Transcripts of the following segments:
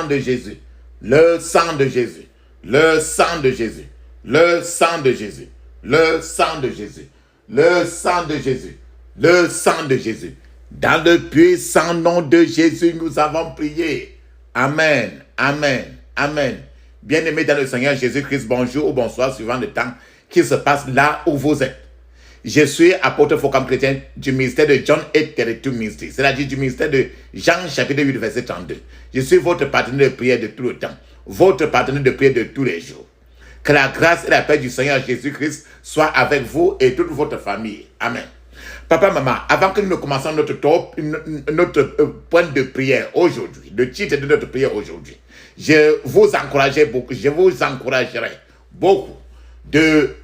sang de Jésus, le sang de Jésus, le sang de Jésus, le sang de Jésus, le sang de Jésus, le sang de Jésus, le sang de Jésus. Dans le puissant nom de Jésus, nous avons prié. Amen, amen, amen. Bien-aimés dans le Seigneur Jésus-Christ, bonjour ou bonsoir, suivant le temps qui se passe là où vous êtes. Je suis apôtre Focam Chrétien du ministère de John 8 32 Ministry, c'est-à-dire du ministère de Jean chapitre 8 verset 32. Je suis votre partenaire de prière de tout le temps, votre partenaire de prière de tous les jours. Que la grâce et la paix du Seigneur Jésus-Christ soient avec vous et toute votre famille. Amen. Papa, maman, avant que nous ne commencions notre point de prière aujourd'hui, le titre de notre prière aujourd'hui, je vous encouragerai beaucoup de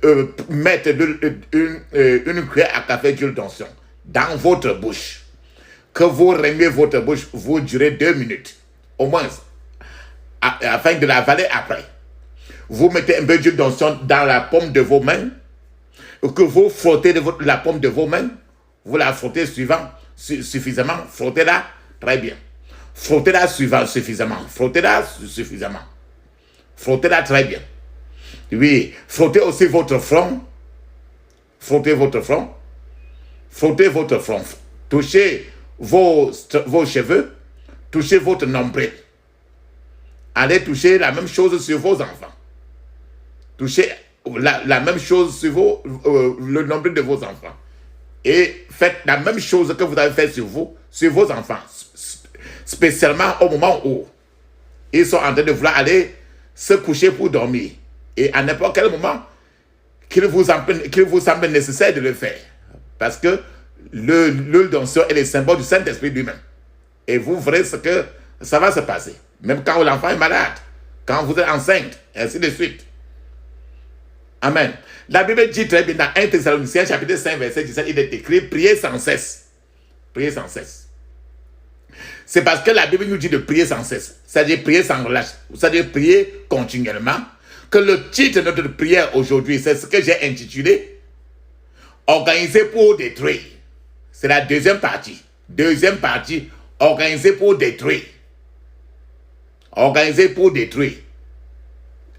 mettre une cuillère à café d'huile d'onction dans votre bouche. Que vous remuez votre bouche, vous durez 2 minutes, au moins, afin de l'avaler après. Vous mettez un peu d'huile d'onction dans la paume de vos mains, que vous frottez la paume de vos mains, vous la frottez suffisamment, frottez-la très bien. Frottez-la suffisamment, frottez-la suffisamment, frottez-la très bien. Oui, frottez aussi votre front, frottez votre front, frottez votre front, touchez vos cheveux, touchez votre nombril. Allez toucher la même chose sur vos enfants. Touchez la même chose sur le nombril de vos enfants. Et faites la même chose que vous avez fait sur vos enfants. Spécialement au moment où ils sont en train de vouloir aller se coucher pour dormir. Et à n'importe quel moment qu'il vous semble nécessaire de le faire. Parce que l'huile d'onction est le symbole du Saint-Esprit lui-même. Et vous verrez ce que ça va se passer. Même quand l'enfant est malade, quand vous êtes enceinte, et ainsi de suite. Amen. La Bible dit très bien dans 1 Thessaloniciens chapitre 5 verset 17, il est écrit, priez sans cesse. Priez sans cesse. C'est parce que la Bible nous dit de prier sans cesse. C'est-à-dire prier sans relâche. C'est-à-dire prier continuellement. Que le titre de notre prière aujourd'hui, c'est ce que j'ai intitulé Organiser pour détruire. C'est la deuxième partie. Deuxième partie, organiser pour détruire. Organiser pour détruire.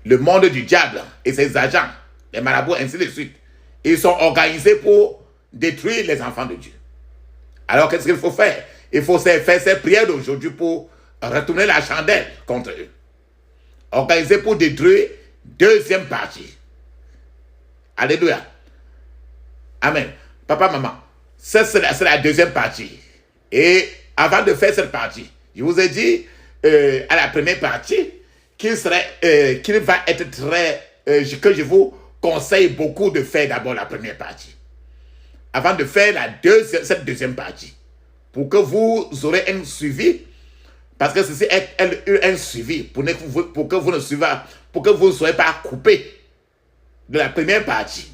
Le monde du diable et ses agents, les marabouts, ainsi de suite. Ils sont organisés pour détruire les enfants de Dieu. Alors qu'est-ce qu'il faut faire? Il faut faire ces prières d'aujourd'hui pour retourner la chandelle contre eux. Organiser pour détruire. Deuxième partie. Alléluia. Amen. Papa, maman, c'est la deuxième partie. Et avant de faire cette partie, je vous ai dit à la première partie qu'il va être que je vous conseille beaucoup de faire d'abord la première partie. Avant de faire cette deuxième partie. Pour que vous aurez un suivi. Parce que ceci est un suivi. Pour que vous ne soyez pas coupé de la première partie.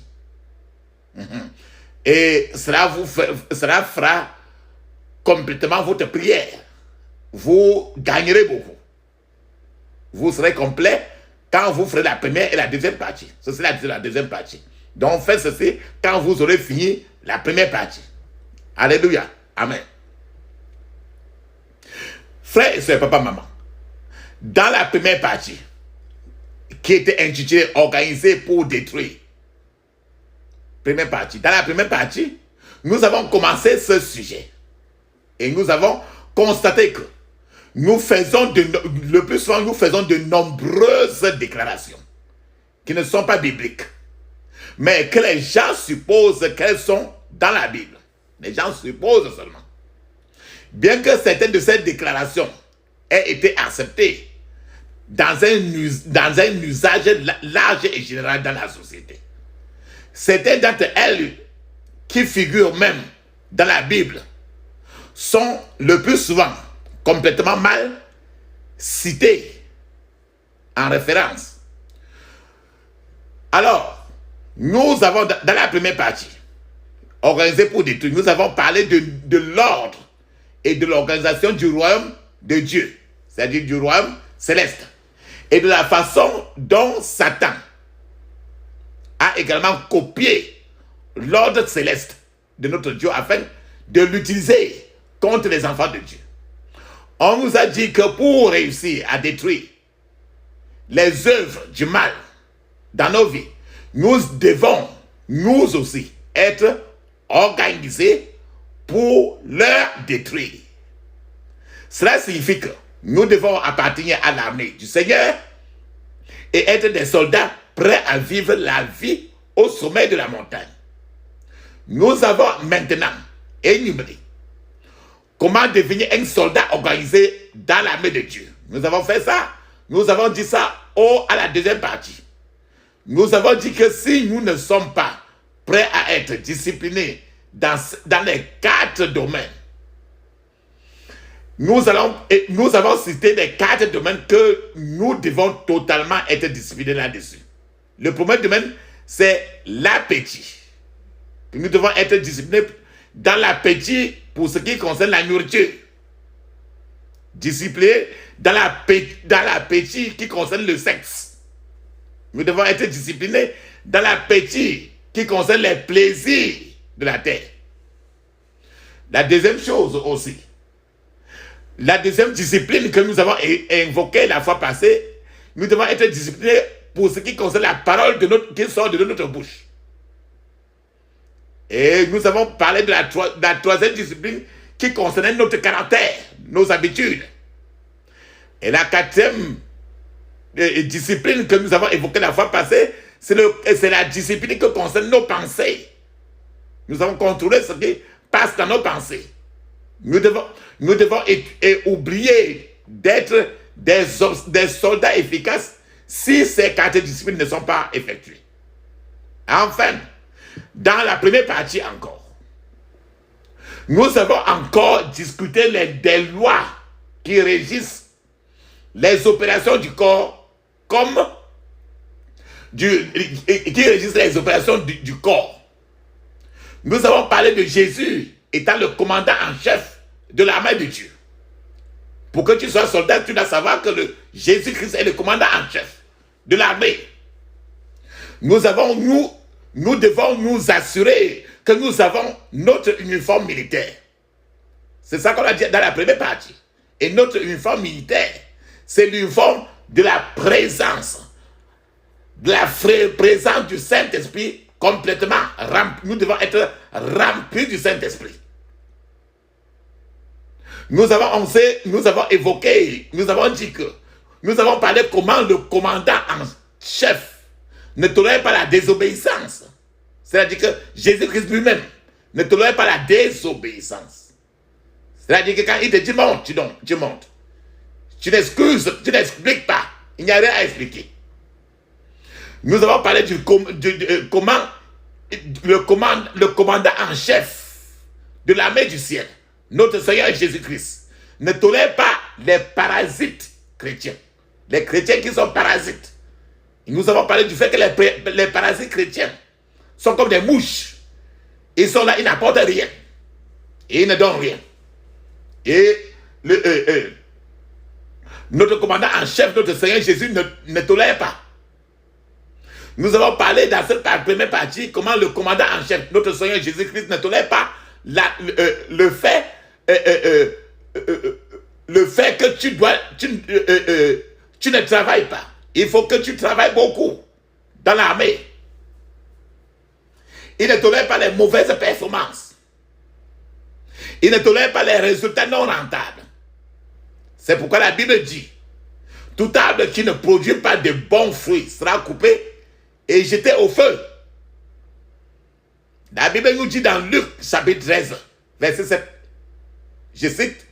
Et cela fera complètement votre prière. Vous gagnerez beaucoup. Vous serez complet quand vous ferez la première et la deuxième partie. Ceci est la deuxième partie. Donc faites ceci quand vous aurez fini la première partie. Alléluia. Amen. Frères et sœurs, papa, maman, dans la première partie, qui était intitulée Organiser pour détruire. Première partie. Dans la première partie, nous avons commencé ce sujet. Et nous avons constaté que le plus souvent, nous faisons de nombreuses déclarations qui ne sont pas bibliques. Mais que les gens supposent qu'elles sont dans la Bible. Les gens supposent seulement. Bien que certaines de ces déclarations aient été acceptées dans un usage large et général dans la société, certaines d'entre elles qui figurent même dans la Bible sont le plus souvent complètement mal citées en référence. Alors, nous avons dans la première partie, Organisé pour détruire, nous avons parlé de l'ordre et de l'organisation du royaume de Dieu, c'est-à-dire du royaume céleste, et de la façon dont Satan a également copié l'ordre céleste de notre Dieu afin de l'utiliser contre les enfants de Dieu. On nous a dit que pour réussir à détruire les œuvres du mal dans nos vies, nous devons, nous aussi, être organisés pour leur détruire. Cela signifie que nous devons appartenir à l'armée du Seigneur et être des soldats prêts à vivre la vie au sommet de la montagne. Nous avons maintenant énuméré comment devenir un soldat organisé dans l'armée de Dieu. Nous avons fait ça. Nous avons dit ça à la deuxième partie. Nous avons dit que si nous ne sommes pas prêts à être disciplinés dans les 4 domaines, nous avons cité les 4 domaines que nous devons totalement être disciplinés là-dessus. Le premier domaine, c'est l'appétit. Nous devons être disciplinés dans l'appétit pour ce qui concerne la nourriture. Disciplinés dans l'appétit qui concerne le sexe. Nous devons être disciplinés dans l'appétit qui concerne les plaisirs de la terre. La deuxième chose aussi, la deuxième discipline que nous avons invoquée la fois passée, nous devons être disciplinés pour ce qui concerne la parole qui sort de notre bouche. Et nous avons parlé de la troisième discipline qui concernait notre caractère, nos habitudes. Et la quatrième discipline que nous avons évoquée la fois passée, c'est la discipline qui concerne nos pensées. Nous avons contrôlé ce qui passe dans nos pensées. Nous devons oublier d'être des soldats efficaces si ces 4 disciplines ne sont pas effectuées. Enfin, dans la première partie encore, nous avons encore discuté des lois qui régissent les opérations du corps qui régissent les opérations du corps. Nous avons parlé de Jésus étant le commandant en chef de l'armée de Dieu. Pour que tu sois soldat, tu dois savoir que Jésus-Christ est le commandant en chef de l'armée. Nous devons nous assurer que nous avons notre uniforme militaire. C'est ça qu'on a dit dans la première partie. Et notre uniforme militaire, c'est l'uniforme de la présence. De la présence du Saint-Esprit complètement remplie. Nous devons être remplis du Saint-Esprit. Nous avons évoqué, nous avons dit que nous avons parlé comment le commandant en chef ne tolère pas la désobéissance. C'est-à-dire que Jésus-Christ lui-même ne tolère pas la désobéissance. C'est-à-dire que quand il te dit monte, tu montes. Tu n'expliques pas. Il n'y a rien à expliquer. Nous avons parlé comment le commandant en chef de l'armée du ciel, notre Seigneur Jésus-Christ, ne tolère pas les parasites chrétiens. Les chrétiens qui sont parasites. Nous avons parlé du fait que les parasites chrétiens sont comme des mouches. Ils sont là, ils n'apportent rien. Et ils ne donnent rien. Et notre commandant en chef, notre Seigneur Jésus, ne tolère pas. Nous avons parlé dans cette première partie comment le commandant en chef, notre Seigneur Jésus-Christ, ne tolère pas le fait que tu ne travailles pas. Il faut que tu travailles beaucoup dans l'armée. Il ne tolère pas les mauvaises performances. Il ne tolère pas les résultats non rentables. C'est pourquoi la Bible dit, tout arbre qui ne produit pas de bons fruits sera coupé et jeté au feu. La Bible nous dit dans Luc chapitre 13, verset 7, je cite,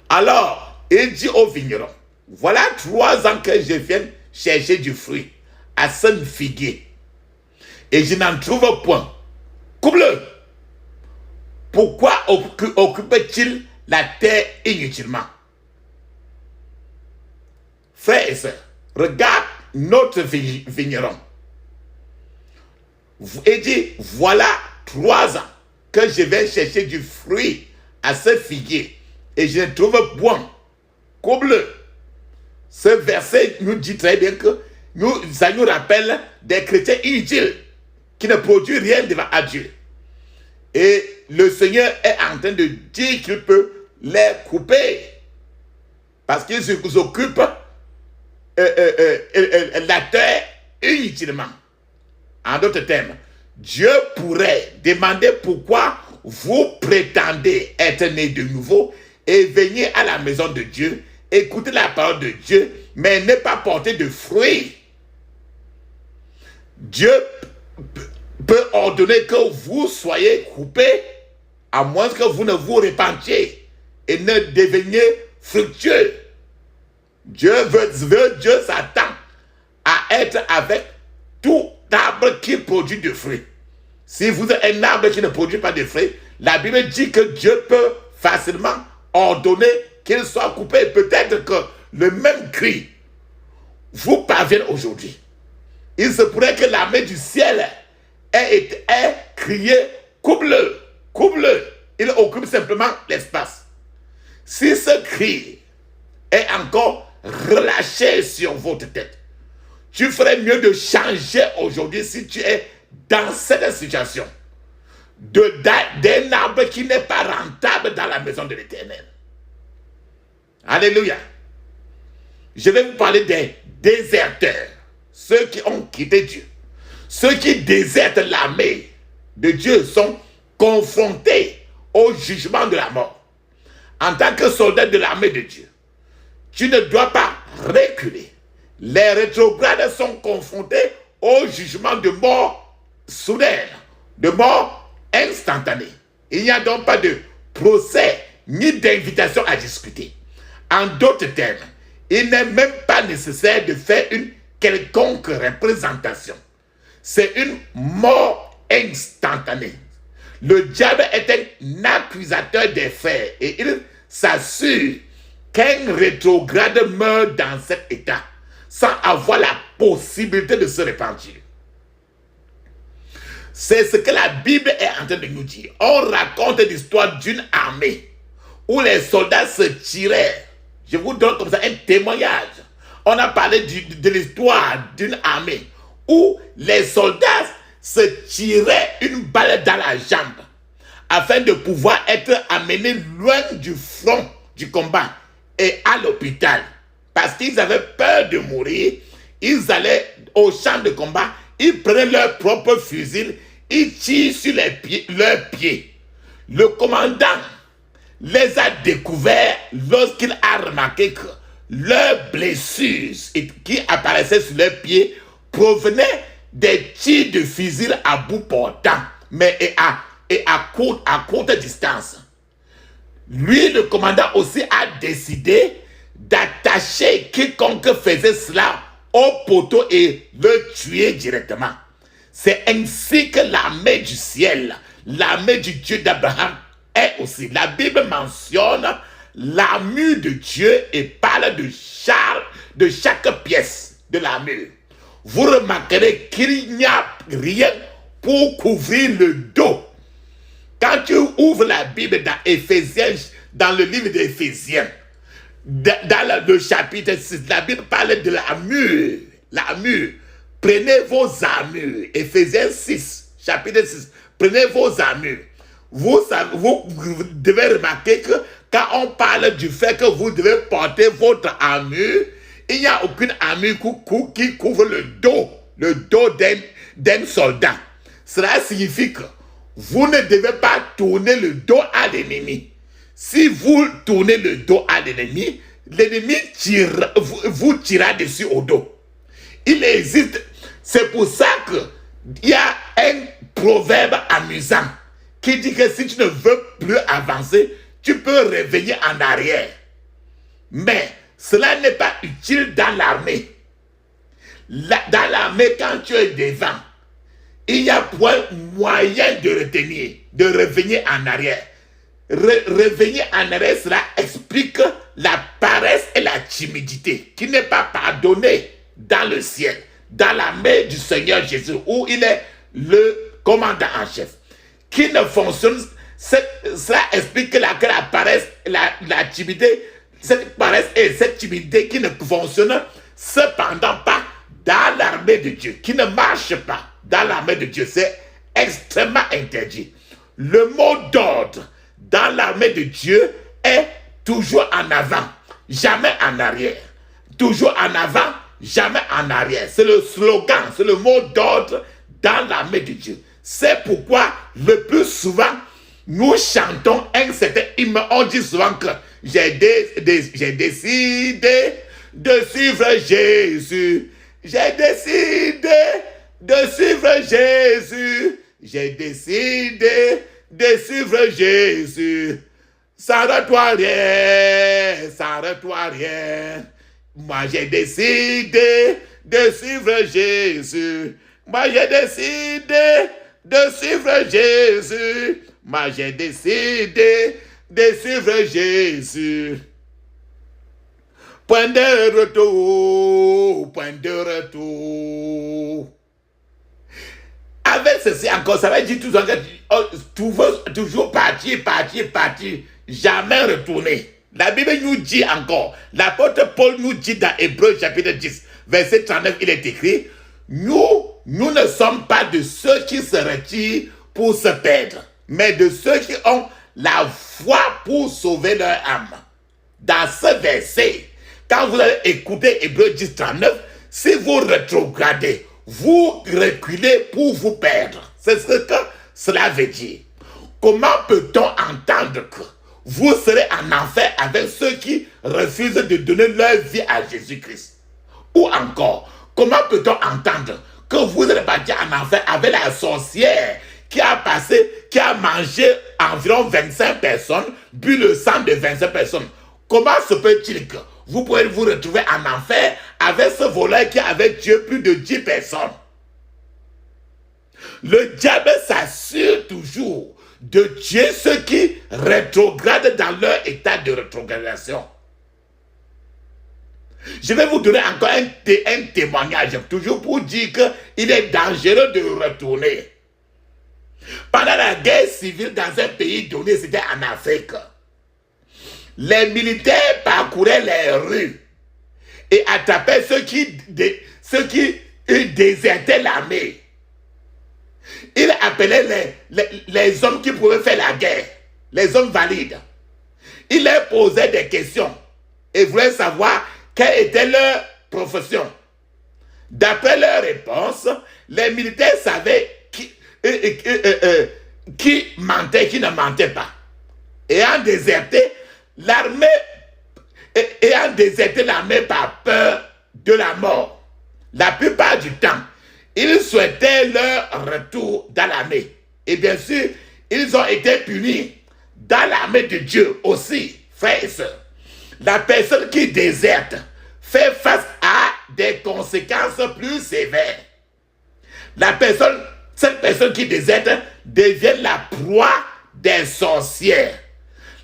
alors il dit au vigneron, voilà 3 ans que je viens chercher du fruit à ce figuier et je n'en trouve point. Coupe-le. Pourquoi occupe-t-il la terre inutilement? Frères et sœurs, regarde notre vigneron. Et dit, voilà 3 ans que je vais chercher du fruit à ce figuier et je ne trouve point. Coupe-le. Ce verset nous dit très bien que ça nous rappelle des chrétiens inutiles qui ne produisent rien devant Dieu. Et le Seigneur est en train de dire qu'il peut les couper. Parce qu'ils occupent la terre inutilement. En d'autres termes, Dieu pourrait demander pourquoi vous prétendez être né de nouveau et venir à la maison de Dieu, écouter la parole de Dieu, mais ne pas porter de fruits. Dieu peut ordonner que vous soyez coupés, à moins que vous ne vous repentiez et ne deveniez fructueux. Dieu s'attend à être avec tout arbre qui produit de fruits. Si vous êtes un arbre qui ne produit pas de fruits, la Bible dit que Dieu peut facilement ordonner qu'il soit coupé. Peut-être que le même cri vous parvienne aujourd'hui. Il se pourrait que l'armée du ciel ait crié « coupe-le, coupe-le ». Il occupe simplement l'espace. Si ce cri est encore relâché sur votre tête, tu ferais mieux de changer aujourd'hui si tu es dans cette situation d'un arbre qui n'est pas rentable dans la maison de l'Éternel. Alléluia. Je vais vous parler des déserteurs, ceux qui ont quitté Dieu. Ceux qui désertent l'armée de Dieu sont confrontés au jugement de la mort. En tant que soldat de l'armée de Dieu, tu ne dois pas reculer. Les rétrogrades sont confrontés au jugement de mort soudaine, de mort instantanée. Il n'y a donc pas de procès ni d'invitation à discuter. En d'autres termes, il n'est même pas nécessaire de faire une quelconque représentation. C'est une mort instantanée. Le diable est un accusateur des frères et il s'assure qu'un rétrograde meurt dans cet état sans avoir la possibilité de se repentir. C'est ce que la Bible est en train de nous dire. On raconte l'histoire d'une armée où les soldats se tiraient. Je vous donne comme ça un témoignage. On a parlé de l'histoire d'une armée où les soldats se tiraient une balle dans la jambe afin de pouvoir être amenés loin du front du combat et à l'hôpital. Parce qu'ils avaient peur de mourir, ils allaient au champ de combat, ils prenaient leur propre fusil, ils tirent sur leurs pieds. Le commandant les a découverts lorsqu'il a remarqué que leurs blessures qui apparaissaient sur leurs pieds provenaient des tirs de fusil à bout portant, mais à courte distance. Lui, le commandant aussi a décidé d'attacher quiconque faisait cela au poteau et le tuer directement. C'est ainsi que l'armée du ciel, l'armée du Dieu d'Abraham est aussi. La Bible mentionne l'armure de Dieu et parle de chaque pièce de l'armure. Vous remarquerez qu'il n'y a rien pour couvrir le dos. Quand tu ouvres la Bible dans Éphésiens, dans le livre d'Éphésiens, dans le chapitre 6, la Bible parle de l'armure. L'armure. Prenez vos armures. Éphésiens 6, chapitre 6. Prenez vos armures. Vous devez remarquer que quand on parle du fait que vous devez porter votre armure, il n'y a aucune armure qui couvre le dos d'un soldat. Cela signifie que vous ne devez pas tourner le dos à l'ennemi. Si vous tournez le dos à l'ennemi, l'ennemi vous tirera dessus au dos. Il existe. C'est pour ça qu'il y a un proverbe amusant qui dit que si tu ne veux plus avancer, tu peux revenir en arrière. Mais cela n'est pas utile dans l'armée. Dans l'armée, quand tu es devant, il n'y a point moyen de revenir en arrière. Revenir en arrière, cela explique la paresse et la timidité qui n'est pas pardonnée dans le ciel, dans l'armée du Seigneur Jésus, où il est le commandant en chef. Qui ne fonctionne, cela explique que la paresse, la timidité, cette paresse et cette timidité qui ne fonctionnent cependant pas dans l'armée de Dieu, qui ne marche pas dans l'armée de Dieu, c'est extrêmement interdit. Le mot d'ordre dans l'armée de Dieu est toujours en avant. jamais en arrière. Toujours en avant, jamais en arrière. C'est le slogan, c'est le mot d'ordre dans la main de Dieu. C'est pourquoi le plus souvent, nous chantons un certain hymne. On dit souvent que j'ai décidé de suivre Jésus. J'ai décidé de suivre Jésus. J'ai décidé de suivre Jésus. Sans retour rien, sans retour rien. Moi j'ai décidé de suivre Jésus. Moi j'ai décidé de suivre Jésus. Moi j'ai décidé de suivre Jésus. Point de retour, point de retour. Avec ceci encore, ça veut dire toujours partir, jamais retourner. La Bible nous dit encore, l'apôtre Paul nous dit dans Hébreux chapitre 10, verset 39, il est écrit, nous ne sommes pas de ceux qui se retirent pour se perdre, mais de ceux qui ont la foi pour sauver leur âme. Dans ce verset, quand vous allez écouter Hébreux 10, 39, si vous rétrogradez, vous reculez pour vous perdre. C'est ce que cela veut dire. Comment peut-on entendre que vous serez en enfer avec ceux qui refusent de donner leur vie à Jésus-Christ? Ou encore, comment peut-on entendre que vous êtes parti en enfer avec la sorcière qui a mangé environ 25 personnes, bu le sang de 25 personnes? Comment se peut-il que vous pouvez vous retrouver en enfer avec ce voleur qui avait tué plus de 10 personnes? Le diable s'assure toujours de tuer ceux qui rétrogradent dans leur état de rétrogradation. Je vais vous donner encore un témoignage, toujours pour dire qu'il est dangereux de retourner. Pendant la guerre civile dans un pays donné, c'était en Afrique, les militaires parcouraient les rues et attrapaient ceux qui désertaient l'armée. Ils appelaient les hommes qui pouvaient faire la guerre, les hommes valides. Ils leur posaient des questions et voulaient savoir quelle était leur profession. D'après leurs réponses, les militaires savaient qui mentait, qui ne mentait pas. Ayant déserté l'armée par peur de la mort, la plupart du temps, ils souhaitaient leur retour dans l'armée. Et bien sûr, ils ont été punis dans l'armée de Dieu aussi, frères et sœurs. La personne qui déserte fait face à des conséquences plus sévères. Cette personne qui déserte devient la proie des sorcières,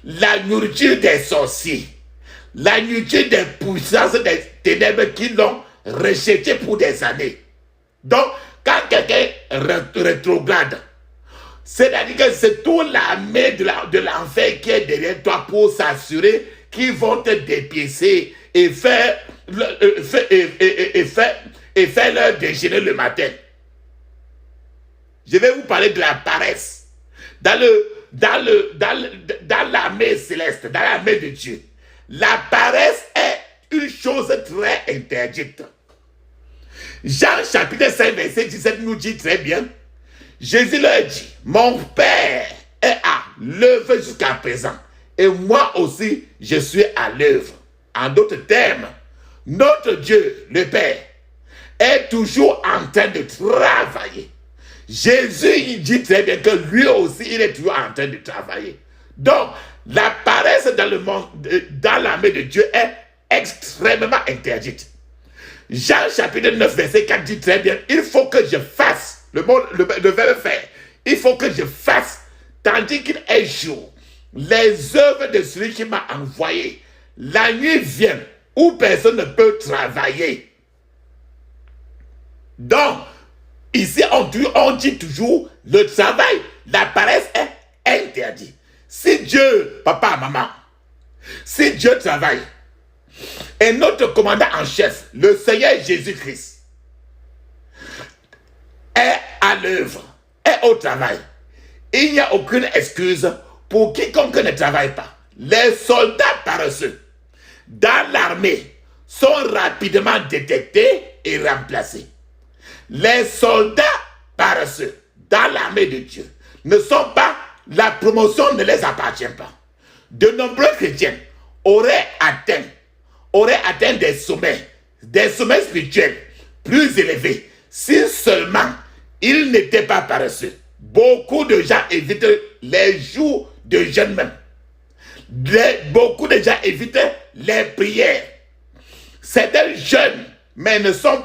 la nourriture des sorciers, la nourriture des puissances des ténèbres qui l'ont rejeté pour des années. Donc, quand quelqu'un rétrograde, c'est-à-dire que c'est toute l'armée de l'enfer qui est derrière toi pour s'assurer qu'ils vont te dépiécer et faire leur déjeuner le matin. Je vais vous parler de la paresse. Dans l'armée céleste, dans l'armée de Dieu, la paresse est une chose très interdite. Jean chapitre 5 verset 17 nous dit très bien, Jésus leur dit, mon Père est à l'œuvre jusqu'à présent et moi aussi je suis à l'œuvre. En d'autres termes, notre Dieu, le Père, est toujours en train de travailler. Jésus, il dit très bien que lui aussi, il est toujours en train de travailler. Donc, la paresse dans l'armée de Dieu est extrêmement interdite. Jean chapitre 9, verset 4 dit très bien, il faut que je fasse, le verbe faire, il faut que je fasse, tandis qu'il est jour, les œuvres de celui qui m'a envoyé. La nuit vient où personne ne peut travailler. Donc, ici, on dit toujours, le travail, la paresse est interdit. Si Dieu, papa, maman, si Dieu travaille, et notre commandant en chef, le Seigneur Jésus-Christ, est à l'œuvre, est au travail, il n'y a aucune excuse pour quiconque ne travaille pas. Les soldats paresseux, dans l'armée sont rapidement détectés et remplacés. Les soldats paresseux dans l'armée de Dieu ne sont pas, la promotion ne les appartient pas. De nombreux chrétiens auraient atteint des sommets spirituels plus élevés si seulement ils n'étaient pas paresseux. Beaucoup de gens évitent les jours de jeûne même. Beaucoup de gens évitent les prières. Certains jeûnent, mais ils sont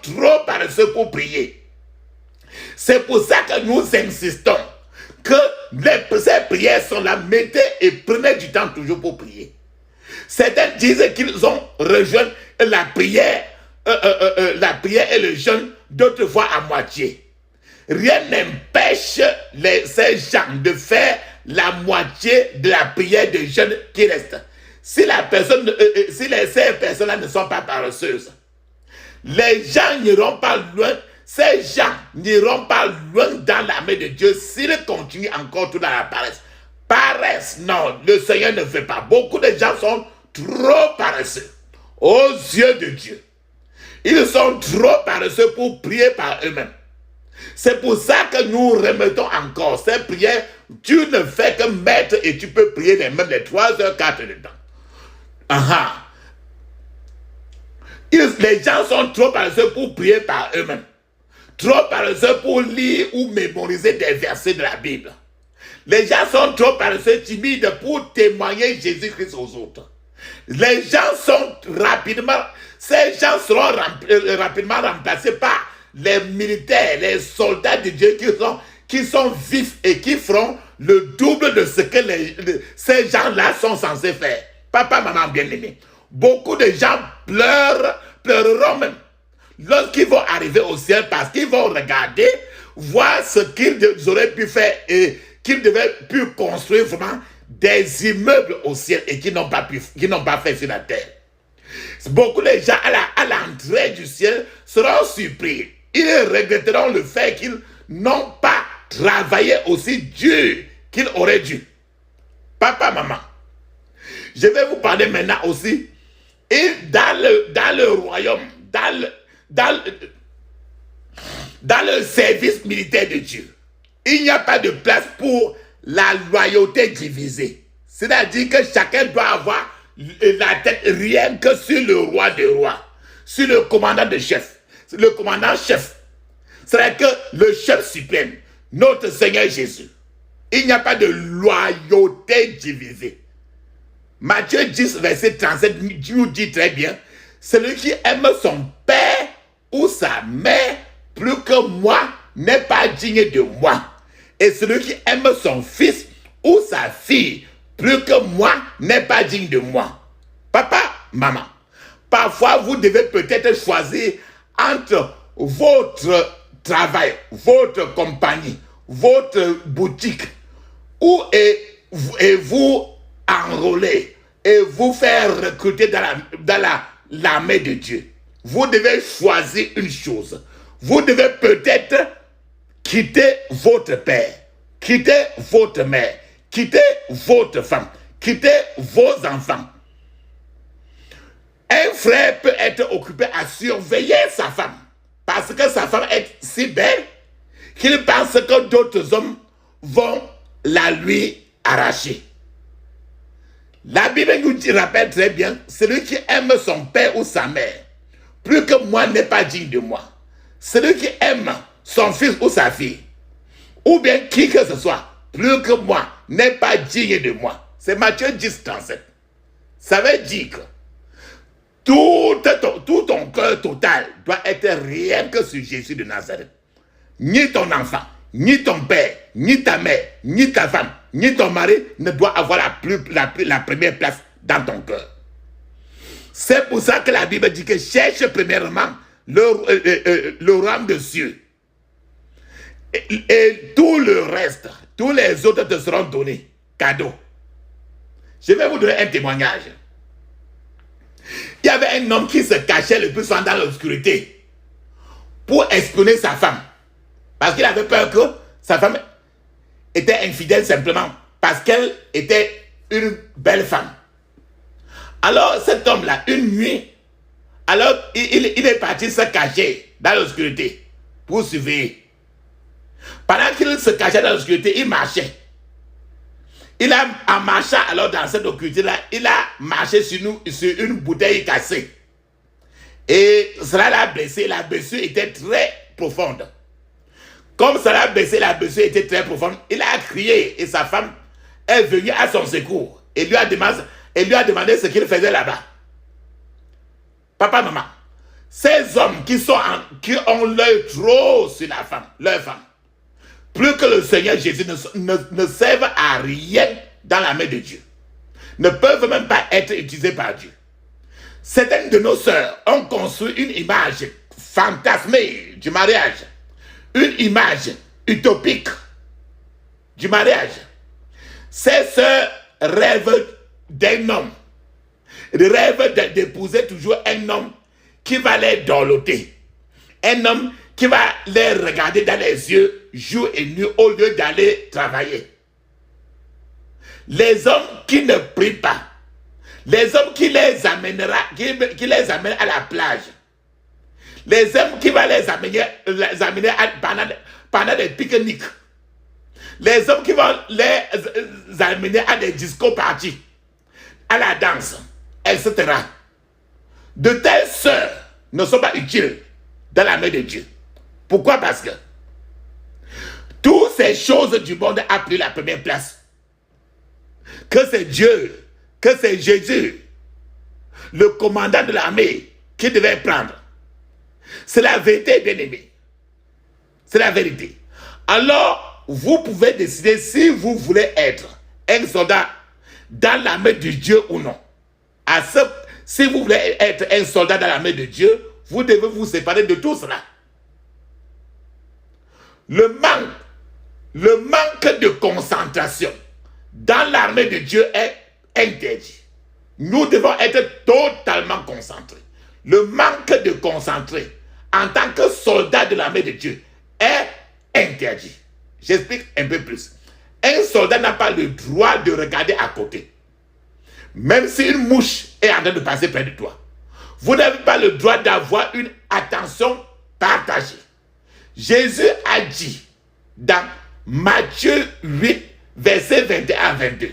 trop paresseux pour prier. C'est pour ça que nous insistons que ces prières sont là. Mettez et prenez du temps toujours pour prier. Certains disent qu'ils ont rejoint la prière et le jeûne, d'autres fois à moitié. Rien n'empêche ces gens de faire la moitié de la prière de jeûne qui reste. Si ces personnes-là ne sont pas paresseuses, les gens n'iront pas loin. Ces gens n'iront pas loin dans l'armée de Dieu s'ils continuent encore tout dans la paresse. Paresse, non, le Seigneur ne fait pas. Beaucoup de gens sont trop paresseux aux yeux de Dieu. Ils sont trop paresseux pour prier par eux-mêmes. C'est pour ça que nous remettons encore ces prières. Tu ne fais que mettre et tu peux prier même les 3 heures, 4 heures de temps. Les gens sont trop paresseux pour prier par eux-mêmes. Trop paresseux pour lire ou mémoriser des versets de la Bible. Les gens sont trop paresseux, timides pour témoigner Jésus-Christ aux autres. Les gens sont ces gens seront rapidement remplacés par les militaires, les soldats de Dieu qui sont vifs et qui feront le double de ce que ces gens-là sont censés faire. Papa, maman bien-aimé, beaucoup de gens pleureront même lorsqu'ils vont arriver au ciel parce qu'ils vont regarder, voir ce qu'ils auraient pu faire et qu'ils devaient pu construire vraiment des immeubles au ciel et qui n'ont pas fait sur la terre. Beaucoup de gens à l'entrée du ciel seront surpris. Ils regretteront le fait qu'ils n'ont pas travaillé aussi dur qu'ils auraient dû. Papa, maman, je vais vous parler maintenant aussi. Et dans le royaume, dans le service militaire de Dieu, il n'y a pas de place pour la loyauté divisée. C'est-à-dire que chacun doit avoir la tête rien que sur le roi des rois, sur le commandant de chef, le commandant chef. C'est-à-dire que le chef suprême, notre Seigneur Jésus, il n'y a pas de loyauté divisée. Matthieu 10, verset 37 nous dit très bien, celui qui aime son père ou sa mère plus que moi n'est pas digne de moi. Et celui qui aime son fils ou sa fille plus que moi n'est pas digne de moi. Papa, maman, parfois vous devez peut-être choisir entre votre travail, votre compagnie, votre boutique, et vous enrôler et vous faire recruter dans l'armée de Dieu. Vous devez choisir une chose. Vous devez peut-être quitter votre père, quitter votre mère, quitter votre femme, quitter vos enfants. Un frère peut être occupé à surveiller sa femme parce que sa femme est si belle qu'il pense que d'autres hommes vont la lui arracher. La Bible nous rappelle très bien, celui qui aime son père ou sa mère, plus que moi n'est pas digne de moi. Celui qui aime son fils ou sa fille, ou bien qui que ce soit, plus que moi n'est pas digne de moi. C'est Matthieu 10, 37. Ça veut dire que tout ton cœur total doit être rien que sur Jésus de Nazareth. Ni ton enfant, ni ton père, ni ta mère, ni ta femme, ni ton mari ne doit avoir la première place dans ton cœur. C'est pour ça que la Bible dit que cherche premièrement le royaume de Dieu. Et tout le reste, tous les autres te seront donnés, cadeaux. Je vais vous donner un témoignage. Il y avait un homme qui se cachait le plus souvent dans l'obscurité pour espionner sa femme. Parce qu'il avait peur que sa femme était infidèle simplement parce qu'elle était une belle femme. Alors cet homme-là, une nuit, alors il est parti se cacher dans l'obscurité pour surveiller. Pendant qu'il se cachait dans l'obscurité, il marchait. En marchant alors dans cette obscurité-là, il a marché sur une bouteille cassée. Et cela l'a blessé. La blessure était très profonde. Comme cela l'a blessé, la blessure était très profonde. Il a crié et sa femme est venue à son secours et lui a demandé ce qu'il faisait là-bas. Papa, maman, ces hommes qui ont l'œil trop sur leur femme, plus que le Seigneur Jésus ne servent à rien dans la main de Dieu, ne peuvent même pas être utilisés par Dieu. Certaines de nos sœurs ont construit une image fantasmée du mariage, une image utopique du mariage. Ces sœurs rêvent d'un homme, rêvent d'épouser toujours un homme qui va les dorloter, un homme qui va les regarder dans les yeux jour et nuit au lieu d'aller travailler. Les hommes qui ne prient pas, les hommes qui les amènent à la plage, les hommes qui vont les amener pendant des pique-niques, les hommes qui vont les amener à des disco-parties, à la danse, etc. De telles sœurs ne sont pas utiles dans la main de Dieu. Pourquoi? Parce que toutes ces choses du monde ont pris la première place. Que c'est Dieu, que c'est Jésus, le commandant de l'armée, qui devait prendre. C'est la vérité, bien-aimé. C'est la vérité. Alors, vous pouvez décider si vous voulez être un soldat dans la main de Dieu ou non. Si vous voulez être un soldat dans la main de Dieu, vous devez vous séparer de tout cela. Le manque de concentration dans l'armée de Dieu est interdit. Nous devons être totalement concentrés. Le manque de concentrer en tant que soldat de l'armée de Dieu est interdit. J'explique un peu plus. Un soldat n'a pas le droit de regarder à côté. Même si une mouche est en train de passer près de toi, vous n'avez pas le droit d'avoir une attention partagée. Jésus a dit dans Matthieu 8, verset 21 à 22.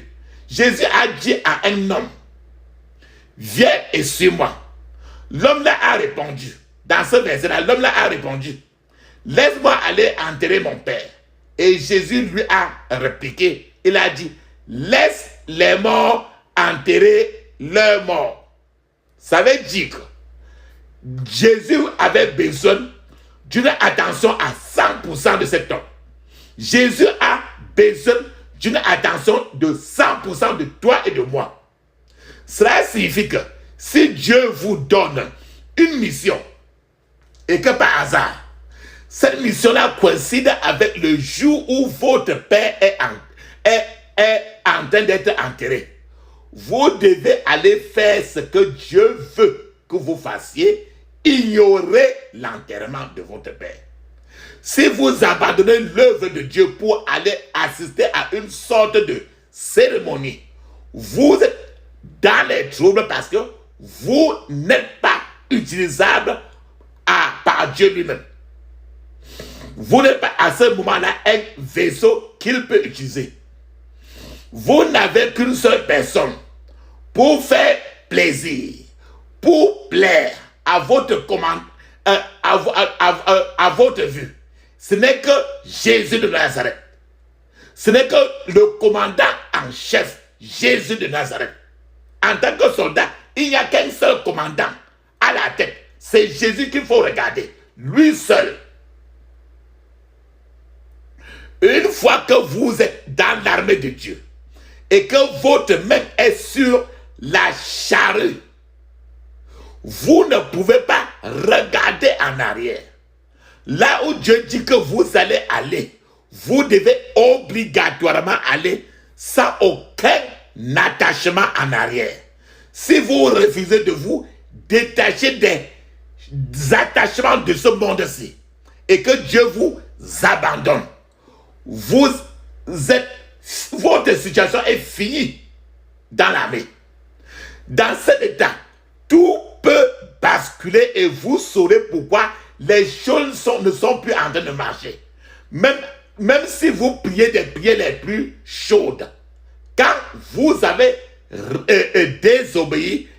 Jésus a dit à un homme, viens et suis-moi. L'homme là a répondu, dans ce verset-là, l'homme là a répondu, laisse-moi aller enterrer mon père. Et Jésus lui a répliqué, il a dit, laisse les morts enterrer leurs morts. Ça veut dire que Jésus avait besoin d'une attention à 100% de cet homme. Jésus a besoin d'une attention de 100% de toi et de moi. Cela signifie que si Dieu vous donne une mission et que par hasard, cette mission-là coïncide avec le jour où votre père est en train d'être enterré, vous devez aller faire ce que Dieu veut que vous fassiez, ignorer l'enterrement de votre père. Si vous abandonnez l'œuvre de Dieu pour aller assister à une sorte de cérémonie, vous êtes dans les troubles parce que vous n'êtes pas utilisable par Dieu lui-même. Vous n'êtes pas à ce moment-là un vaisseau qu'il peut utiliser. Vous n'avez qu'une seule personne pour faire plaisir, pour plaire à votre commande, à votre vue. Ce n'est que Jésus de Nazareth. Ce n'est que le commandant en chef, Jésus de Nazareth. En tant que soldat, il n'y a qu'un seul commandant à la tête. C'est Jésus qu'il faut regarder. Lui seul. Une fois que vous êtes dans l'armée de Dieu et que votre main est sur la charrue, vous ne pouvez pas regarder en arrière. Là où Dieu dit que vous allez aller, vous devez obligatoirement aller sans aucun attachement en arrière. Si vous refusez de vous détacher des attachements de ce monde-ci et que Dieu vous abandonne, votre situation est finie dans l'armée. Dans cet état, tout peut basculer et vous saurez pourquoi les choses ne sont plus en train de marcher. Même si vous priez des prières les plus chaudes, quand vous avez désobéi,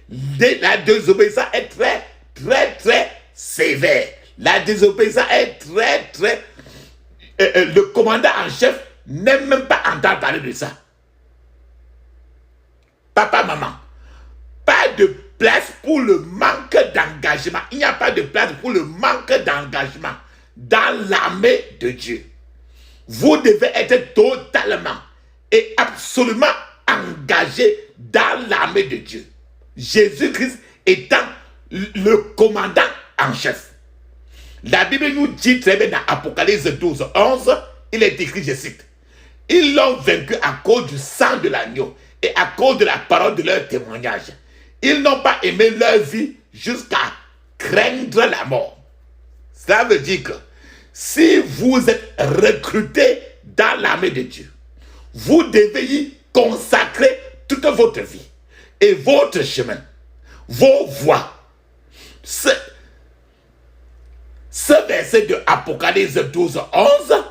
la désobéissance est très, très, très sévère. La désobéissance est très, très... le commandant en chef n'aime même pas entendre parler de ça. Papa, maman, pas de place pour le manque d'engagement. Il n'y a pas de place pour le manque d'engagement dans l'armée de Dieu. Vous devez être totalement et absolument engagé dans l'armée de Dieu. Jésus-Christ étant le commandant en chef. La Bible nous dit très bien dans Apocalypse 12, 11, il est écrit, je cite, « Ils l'ont vaincu à cause du sang de l'agneau et à cause de la parole de leur témoignage. Ils n'ont pas aimé leur vie jusqu'à craindre la mort. » Cela veut dire que si vous êtes recruté dans l'armée de Dieu, vous devez y consacrer toute votre vie et votre chemin, vos voies. Ce verset de Apocalypse 12, 11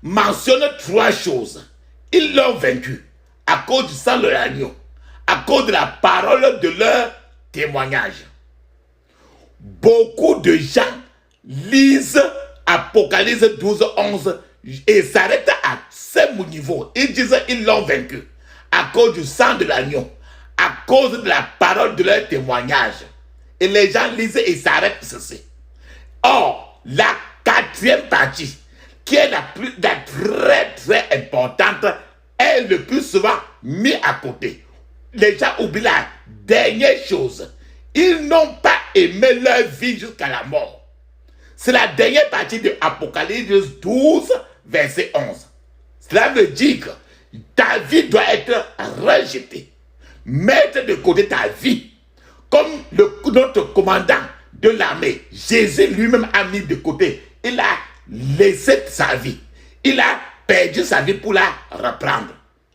mentionne 3 choses. Ils l'ont vaincu à cause du sang de l'agneau, à cause de la parole de leur témoignage. Beaucoup de gens lisent Apocalypse 12, 11 et s'arrêtent à ce niveau. Ils disent ils l'ont vaincu à cause du sang de l'agneau, à cause de la parole de leur témoignage. Et les gens lisent et s'arrêtent ceci. Or, la 4e partie, qui est la très très importante, est le plus souvent mise à côté. Les gens oublient la dernière chose. Ils n'ont pas aimé leur vie jusqu'à la mort. C'est la dernière partie de Apocalypse 12, verset 11. Cela veut dire que ta vie doit être rejetée. Mettre de côté ta vie. Comme notre commandant de l'armée, Jésus lui-même a mis de côté. Il a laissé sa vie. Il a perdu sa vie pour la reprendre.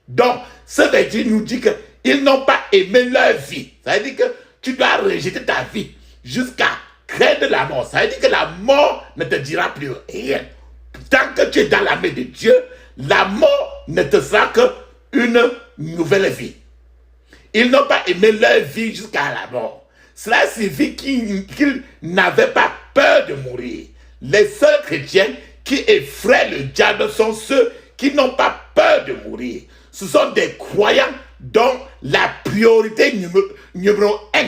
Donc, ce verset nous dit qu'ils n'ont pas aimé leur vie. Ça veut dire que tu dois rejeter ta vie jusqu'à craindre la mort. Ça veut dire que la mort ne te dira plus rien. Tant que tu es dans l'armée de Dieu, la mort ne te sera qu'une nouvelle vie. Ils n'ont pas aimé leur vie jusqu'à la mort. Cela signifie qu'ils n'avaient pas peur de mourir. Les seuls chrétiens qui effraient le diable sont ceux qui n'ont pas peur de mourir. Ce sont des croyants dont la priorité numéro 1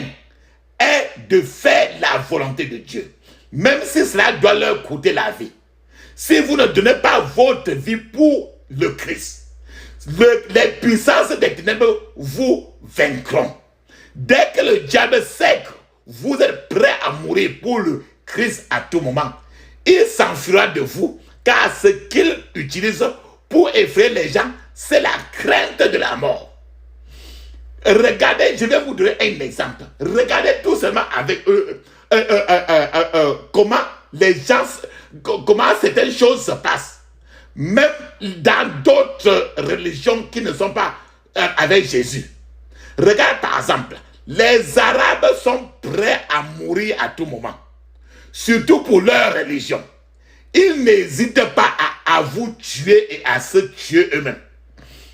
est de faire la volonté de Dieu. Même si cela doit leur coûter la vie. Si vous ne donnez pas votre vie pour le Christ, les puissances des ténèbres vous vaincront. Dès que le diable sait que vous êtes prêt à mourir pour le Christ à tout moment, il s'enfuira de vous, car ce qu'il utilise pour effrayer les gens, c'est la crainte de la mort. Regardez, je vais vous donner un exemple. Regardez tout seulement avec comment certaines choses se passent. Même dans d'autres religions qui ne sont pas avec Jésus. Regarde par exemple, les Arabes sont prêts à mourir à tout moment. Surtout pour leur religion. Ils n'hésitent pas à vous tuer et à se tuer eux-mêmes.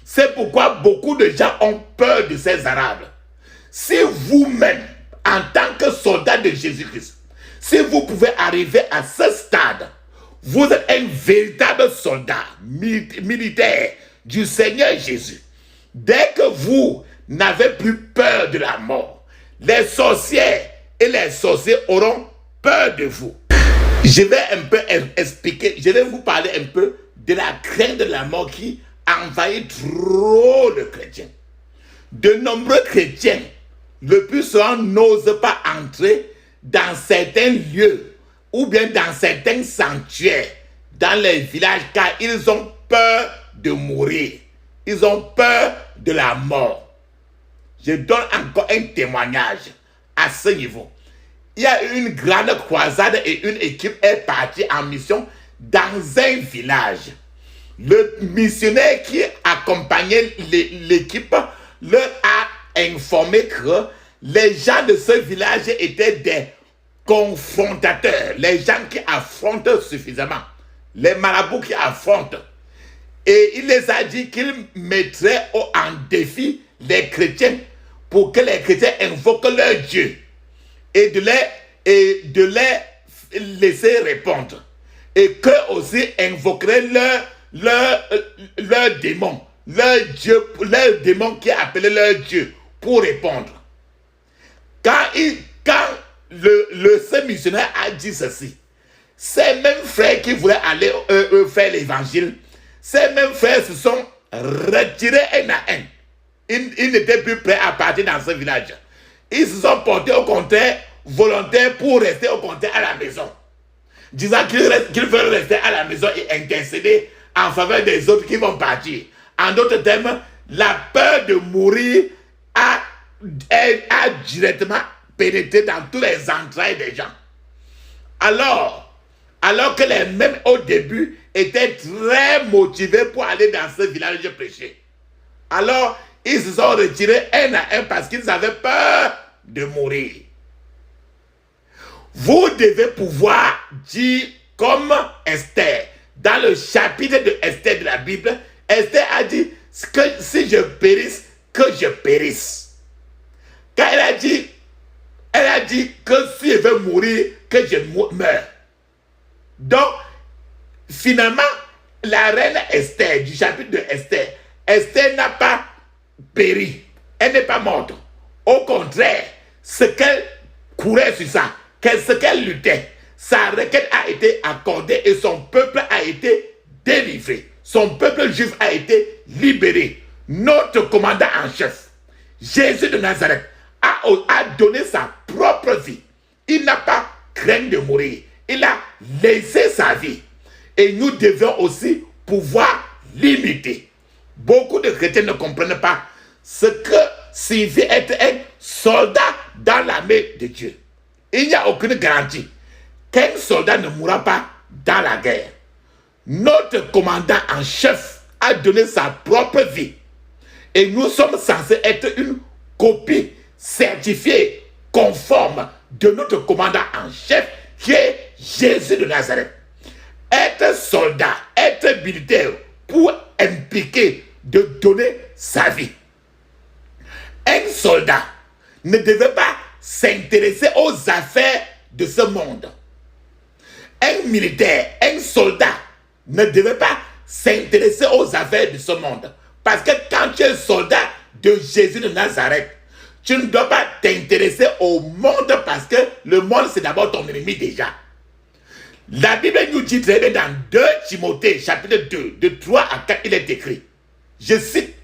C'est pourquoi beaucoup de gens ont peur de ces Arabes. Si vous-même, en tant que soldat de Jésus-Christ, si vous pouvez arriver à ce stade, vous êtes un véritable soldat militaire du Seigneur Jésus. Dès que vous n'avez plus peur de la mort, les sorcières et les sorciers auront peur de vous. Je vais un peu expliquer, je vais vous parler un peu de la crainte de la mort qui envahit trop le chrétien. De nombreux chrétiens, le plus souvent, n'osent pas entrer dans certains lieux ou bien dans certains sanctuaires, dans les villages, car ils ont peur de mourir. Ils ont peur de la mort. Je donne encore un témoignage à ce niveau. Il y a eu une grande croisade et une équipe est partie en mission dans un village. Le missionnaire qui accompagnait l'équipe leur a informé que les gens de ce village étaient des confrontateurs, les gens qui affrontent suffisamment, les marabouts qui affrontent. Et il les a dit qu'il mettrait en défi les chrétiens pour que les chrétiens invoquent leur Dieu et de les laisser répondre. Et qu'eux aussi invoqueraient leur démon, leur Dieu, leur démon qui est appelé leur Dieu pour répondre. Quand ce missionnaire a dit ceci, ces mêmes frères qui voulaient aller faire l'évangile, ces mêmes frères se sont retirés un à un. Ils n'étaient plus prêts à partir dans ce village. Ils se sont portés au contraire volontaires pour rester au contraire à la maison, disant qu'ils veulent rester à la maison et intercéder en faveur des autres qui vont partir. En d'autres termes, la peur de mourir a directement pénétré dans tous les entrailles des gens. Alors que les mêmes au début étaient très motivés pour aller dans ce village prêcher. Alors, ils se sont retirés un à un parce qu'ils avaient peur de mourir. Vous devez pouvoir dire comme Esther. Dans le chapitre de Esther de la Bible, Esther a dit que si je périsse, que je périsse. Quand elle a dit que si je veux mourir, que je meure. Donc, finalement, la reine Esther, du chapitre de Esther, Esther n'a pas péri. Elle n'est pas morte. Au contraire, ce qu'elle courait sur ça, ce qu'elle luttait, sa requête a été accordée et son peuple a été délivré. Son peuple juif a été libéré. Notre commandant en chef, Jésus de Nazareth, a donné sa propre vie. Il n'a pas craint de mourir. Il a laissé sa vie. Et nous devons aussi pouvoir l'imiter. Beaucoup de chrétiens ne comprennent pas ce que signifie être un soldat dans l'armée de Dieu. Il n'y a aucune garantie qu'un soldat ne mourra pas dans la guerre. Notre commandant en chef a donné sa propre vie. Et nous sommes censés être une copie certifiée, conforme de notre commandant en chef qui est Jésus de Nazareth. Être soldat, être militaire pour impliquer de donner sa vie. Un soldat ne devait pas s'intéresser aux affaires de ce monde. Un militaire, un soldat ne devait pas s'intéresser aux affaires de ce monde. Parce que quand tu es soldat de Jésus de Nazareth, tu ne dois pas t'intéresser au monde parce que le monde c'est d'abord ton ennemi déjà. La Bible nous dit très bien dans 2 Timothée chapitre 2, de 3 à 4, il est écrit, je cite,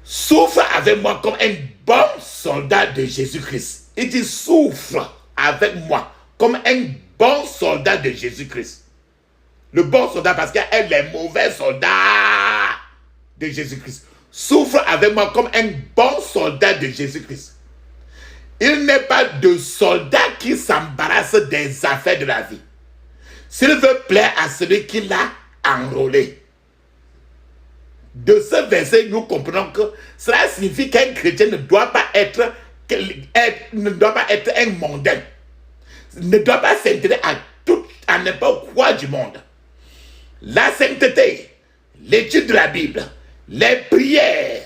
souffre avec moi comme un bon soldat de Jésus-Christ. Il dit souffre avec moi comme un bon soldat de Jésus-Christ. Le bon soldat parce qu'il y a les mauvais soldats de Jésus-Christ. Souffre avec moi comme un bon soldat de Jésus-Christ. Il n'est pas de soldat qui s'embarrasse des affaires de la vie. S'il veut plaire à celui qui l'a enrôlé. De ce verset, nous comprenons que cela signifie qu'un chrétien ne doit pas être un mondain. Ne doit pas s'intéresser à n'importe quoi du monde. La sainteté, l'étude de la Bible, les prières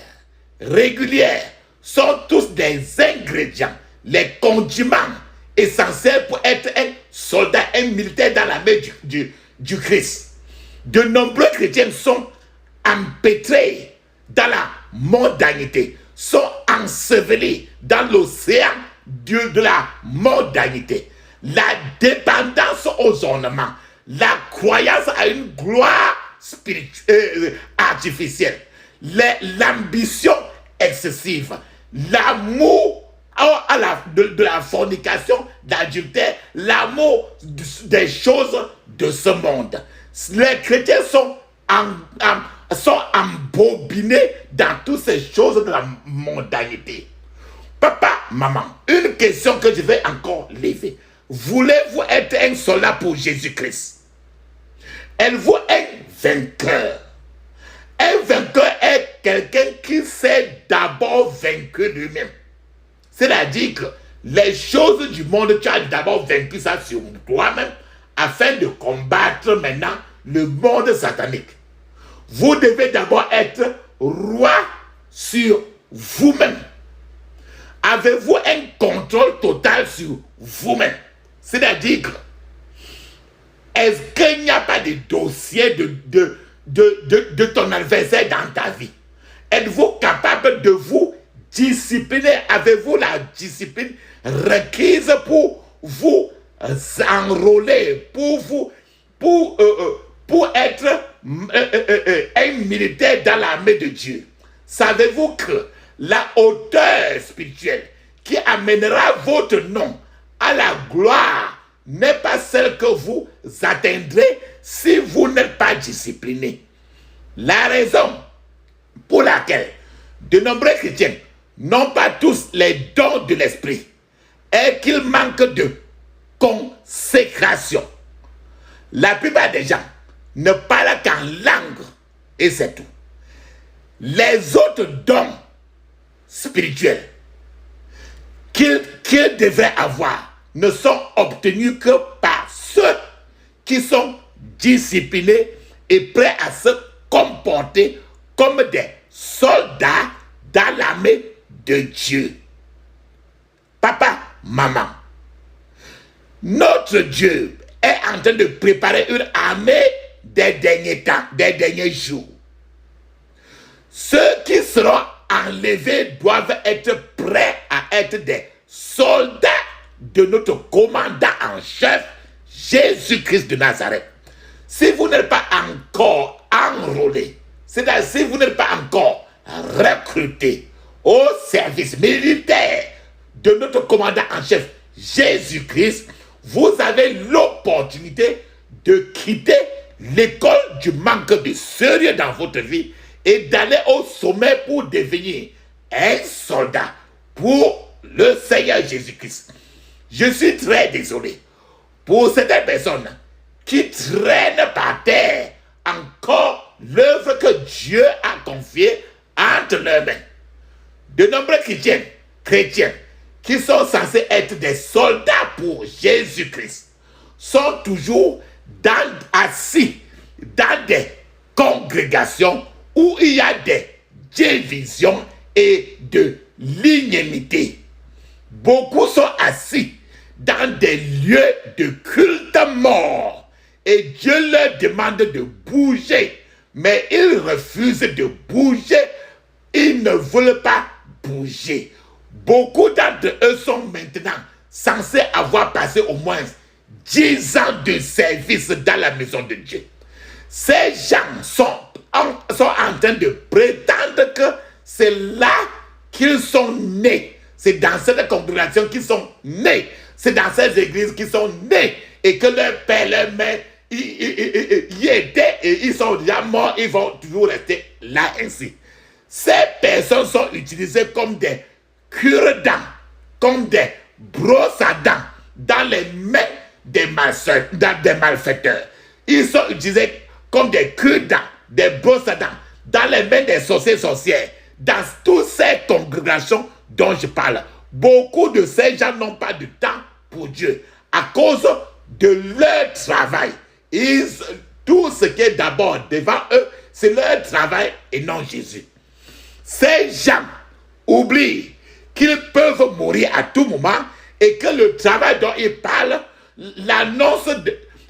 régulières sont tous des ingrédients, les condiments essentiels pour être un soldat, un militaire dans l'armée du Christ. De nombreux chrétiens sont empêtrés dans la mondanité, sont ensevelis dans l'océan de la mondanité. La dépendance aux ornements, la croyance à une gloire spirituelle, artificielle, l'ambition excessive, l'amour de la fornication, d'adultère, l'amour des choses de ce monde. Les chrétiens sont embobinés dans toutes ces choses de la mondanité. Papa, maman, une question que je vais encore lever. Voulez-vous être un soldat pour Jésus-Christ? Êtes-vous un vainqueur? Un vainqueur est quelqu'un qui s'est d'abord vaincu lui-même. C'est-à-dire que les choses du monde, tu as d'abord vaincu ça sur toi-même afin de combattre maintenant le monde satanique. Vous devez d'abord être roi sur vous-même. Avez-vous un contrôle total sur vous-même? C'est-à-dire que est-ce qu'il n'y a pas de dossier de ton adversaire dans ta vie? Êtes-vous capable de vous discipliner? Avez-vous la discipline requise pour vous enrôler, pour être un militaire dans l'armée de Dieu? Savez-vous que la hauteur spirituelle qui amènera votre nom à la gloire n'est pas celle que vous atteindrez si vous n'êtes pas discipliné? La raison pour laquelle de nombreux chrétiens n'ont pas tous les dons de l'esprit est qu'ils manquent de consécration. La plupart des gens ne parlent qu'en langue et c'est tout. Les autres dons spirituels qu'ils devraient avoir ne sont obtenus que par ceux qui sont disciplinés et prêts à se comporter comme des soldats dans l'armée de Dieu. Papa, maman, notre Dieu est en train de préparer une armée des derniers temps, des derniers jours. Ceux qui seront enlevés doivent être prêts à être des soldats de notre commandant en chef, Jésus-Christ de Nazareth. Si vous n'êtes pas encore enrôlé, c'est-à-dire si vous n'êtes pas encore recruté au service militaire de notre commandant en chef, Jésus-Christ, vous avez l'opportunité de quitter l'école du manque de sérieux dans votre vie et d'aller au sommet pour devenir un soldat pour le Seigneur Jésus-Christ. Je suis très désolé pour certaines personnes qui traînent par terre encore l'œuvre que Dieu a confiée entre leurs mains. De nombreux chrétiens qui sont censés être des soldats pour Jésus-Christ sont toujours assis dans des congrégations où il y a des divisions et de l'inimité. Beaucoup sont assis dans des lieux de culte mort et Dieu leur demande de bouger, mais ils refusent de bouger. Ils ne veulent pas bouger. Beaucoup d'entre eux sont maintenant censés avoir passé au moins 10 ans de service dans la maison de Dieu. Ces gens sont en train de prétendre que c'est là qu'ils sont nés. C'est dans cette congrégation qu'ils sont nés. C'est dans ces églises qu'ils sont nés. Et que leur père, leur mère, y étaient et ils sont déjà morts. Ils vont toujours rester là ainsi. Ces personnes sont utilisées comme des cure-dents, comme des brosses à dents dans les mains des malfaiteurs. Ils sont utilisés comme des cure-dents, des brosses à dents dans les mains des sorcières. Dans toutes ces congrégations dont je parle, beaucoup de ces gens n'ont pas de temps pour Dieu à cause de leur travail. Tout ce qui est d'abord devant eux, c'est leur travail et non Jésus. Ces gens oublient qu'ils peuvent mourir à tout moment et que le travail dont ils parlent, l'annonce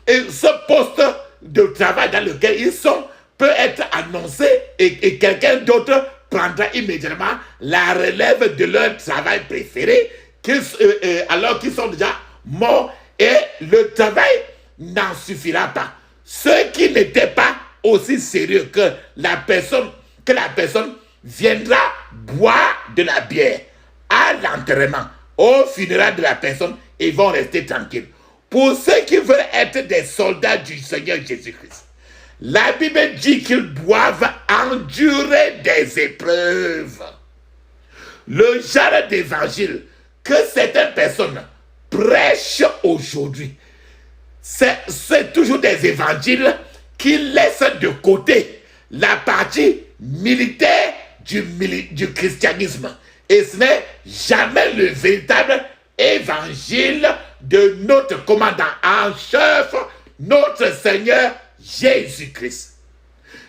et ce poste de travail dans lequel ils sont peut être annoncé et quelqu'un d'autre prendra immédiatement la relève de leur travail préféré alors qu'ils sont déjà morts et le travail n'en suffira pas. Ceux qui n'étaient pas aussi sérieux que la personne viendra boire de la bière à l'enterrement, au funérail de la personne, ils vont rester tranquilles. Pour ceux qui veulent être des soldats du Seigneur Jésus-Christ, la Bible dit qu'ils doivent endurer des épreuves. Le genre d'évangile que certaines personnes prêchent aujourd'hui, c'est toujours des évangiles qui laissent de côté la partie militaire du christianisme Et ce n'est jamais le véritable évangile de notre commandant en chef, notre Seigneur Jésus-Christ.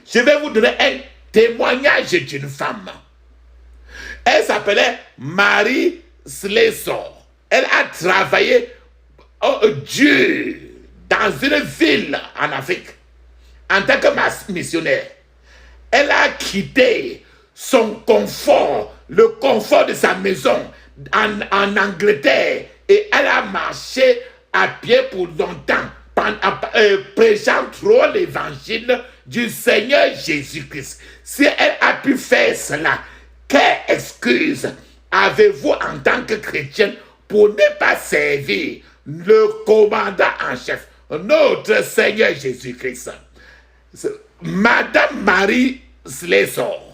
Je vais vous donner un témoignage d'une femme. Elle s'appelait Marie Slessor. Elle a travaillé dur dans une ville en Afrique en tant que missionnaire. Elle a quitté son confort, le confort de sa maison en Angleterre, et elle a marché à pied pour longtemps, prêchant trop l'évangile du Seigneur Jésus-Christ. Si elle a pu faire cela, quelle excuse avez-vous en tant que chrétien pour ne pas servir le commandant en chef, notre Seigneur Jésus-Christ? Madame Marie Slessor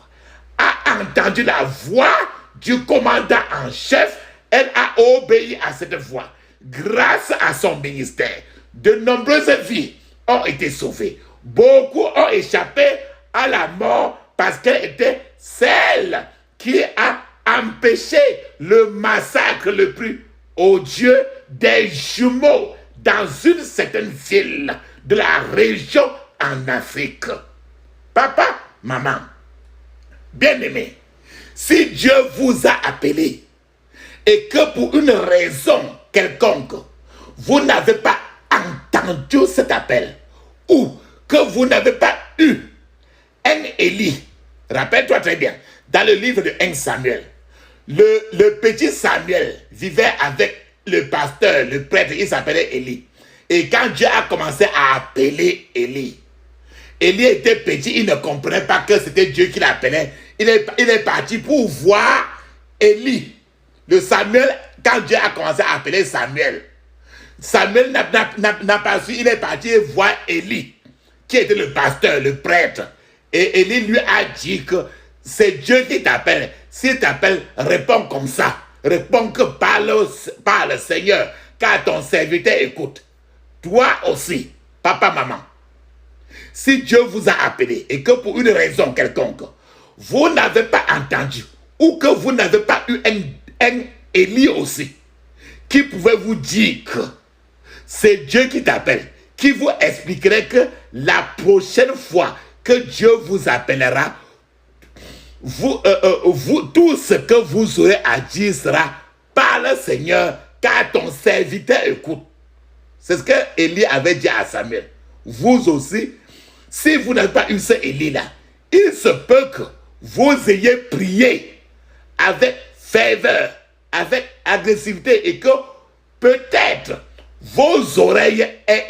a entendu la voix du commandant en chef. Elle a obéi à cette voix. Grâce à son ministère, de nombreuses vies ont été sauvées. Beaucoup ont échappé à la mort parce qu'elle était celle qui a empêché le massacre le plus odieux des jumeaux dans une certaine ville de la région en Afrique. Papa, maman, bien-aimé, si Dieu vous a appelé et que pour une raison quelconque, vous n'avez pas entendu cet appel, ou que vous n'avez pas eu un Élie, rappelle-toi très bien, dans le livre de 1 Samuel, le petit Samuel vivait avec le pasteur, le prêtre, il s'appelait Élie. Et quand Dieu a commencé à appeler Élie, Élie était petit, il ne comprenait pas que c'était Dieu qui l'appelait. Il est parti pour voir Élie. Le Samuel, quand Dieu a commencé à appeler Samuel, Samuel n'a pas su, il est parti voir Élie, qui était le pasteur, le prêtre. Et Élie lui a dit que c'est Dieu qui t'appelle. S'il t'appelle, réponds comme ça. Réponds que par le Seigneur, car ton serviteur écoute. Toi aussi, papa, maman, si Dieu vous a appelé et que pour une raison quelconque, vous n'avez pas entendu ou que vous n'avez pas eu un Élie aussi qui pouvait vous dire que c'est Dieu qui t'appelle, qui vous expliquerait que la prochaine fois que Dieu vous appellera, tout ce que vous aurez à dire sera par le Seigneur, car ton serviteur écoute. C'est ce que Élie avait dit à Samuel. Vous aussi, si vous n'avez pas eu ce Élie-là, il se peut que vous ayez prié avec ferveur, avec agressivité, et que peut-être vos oreilles aient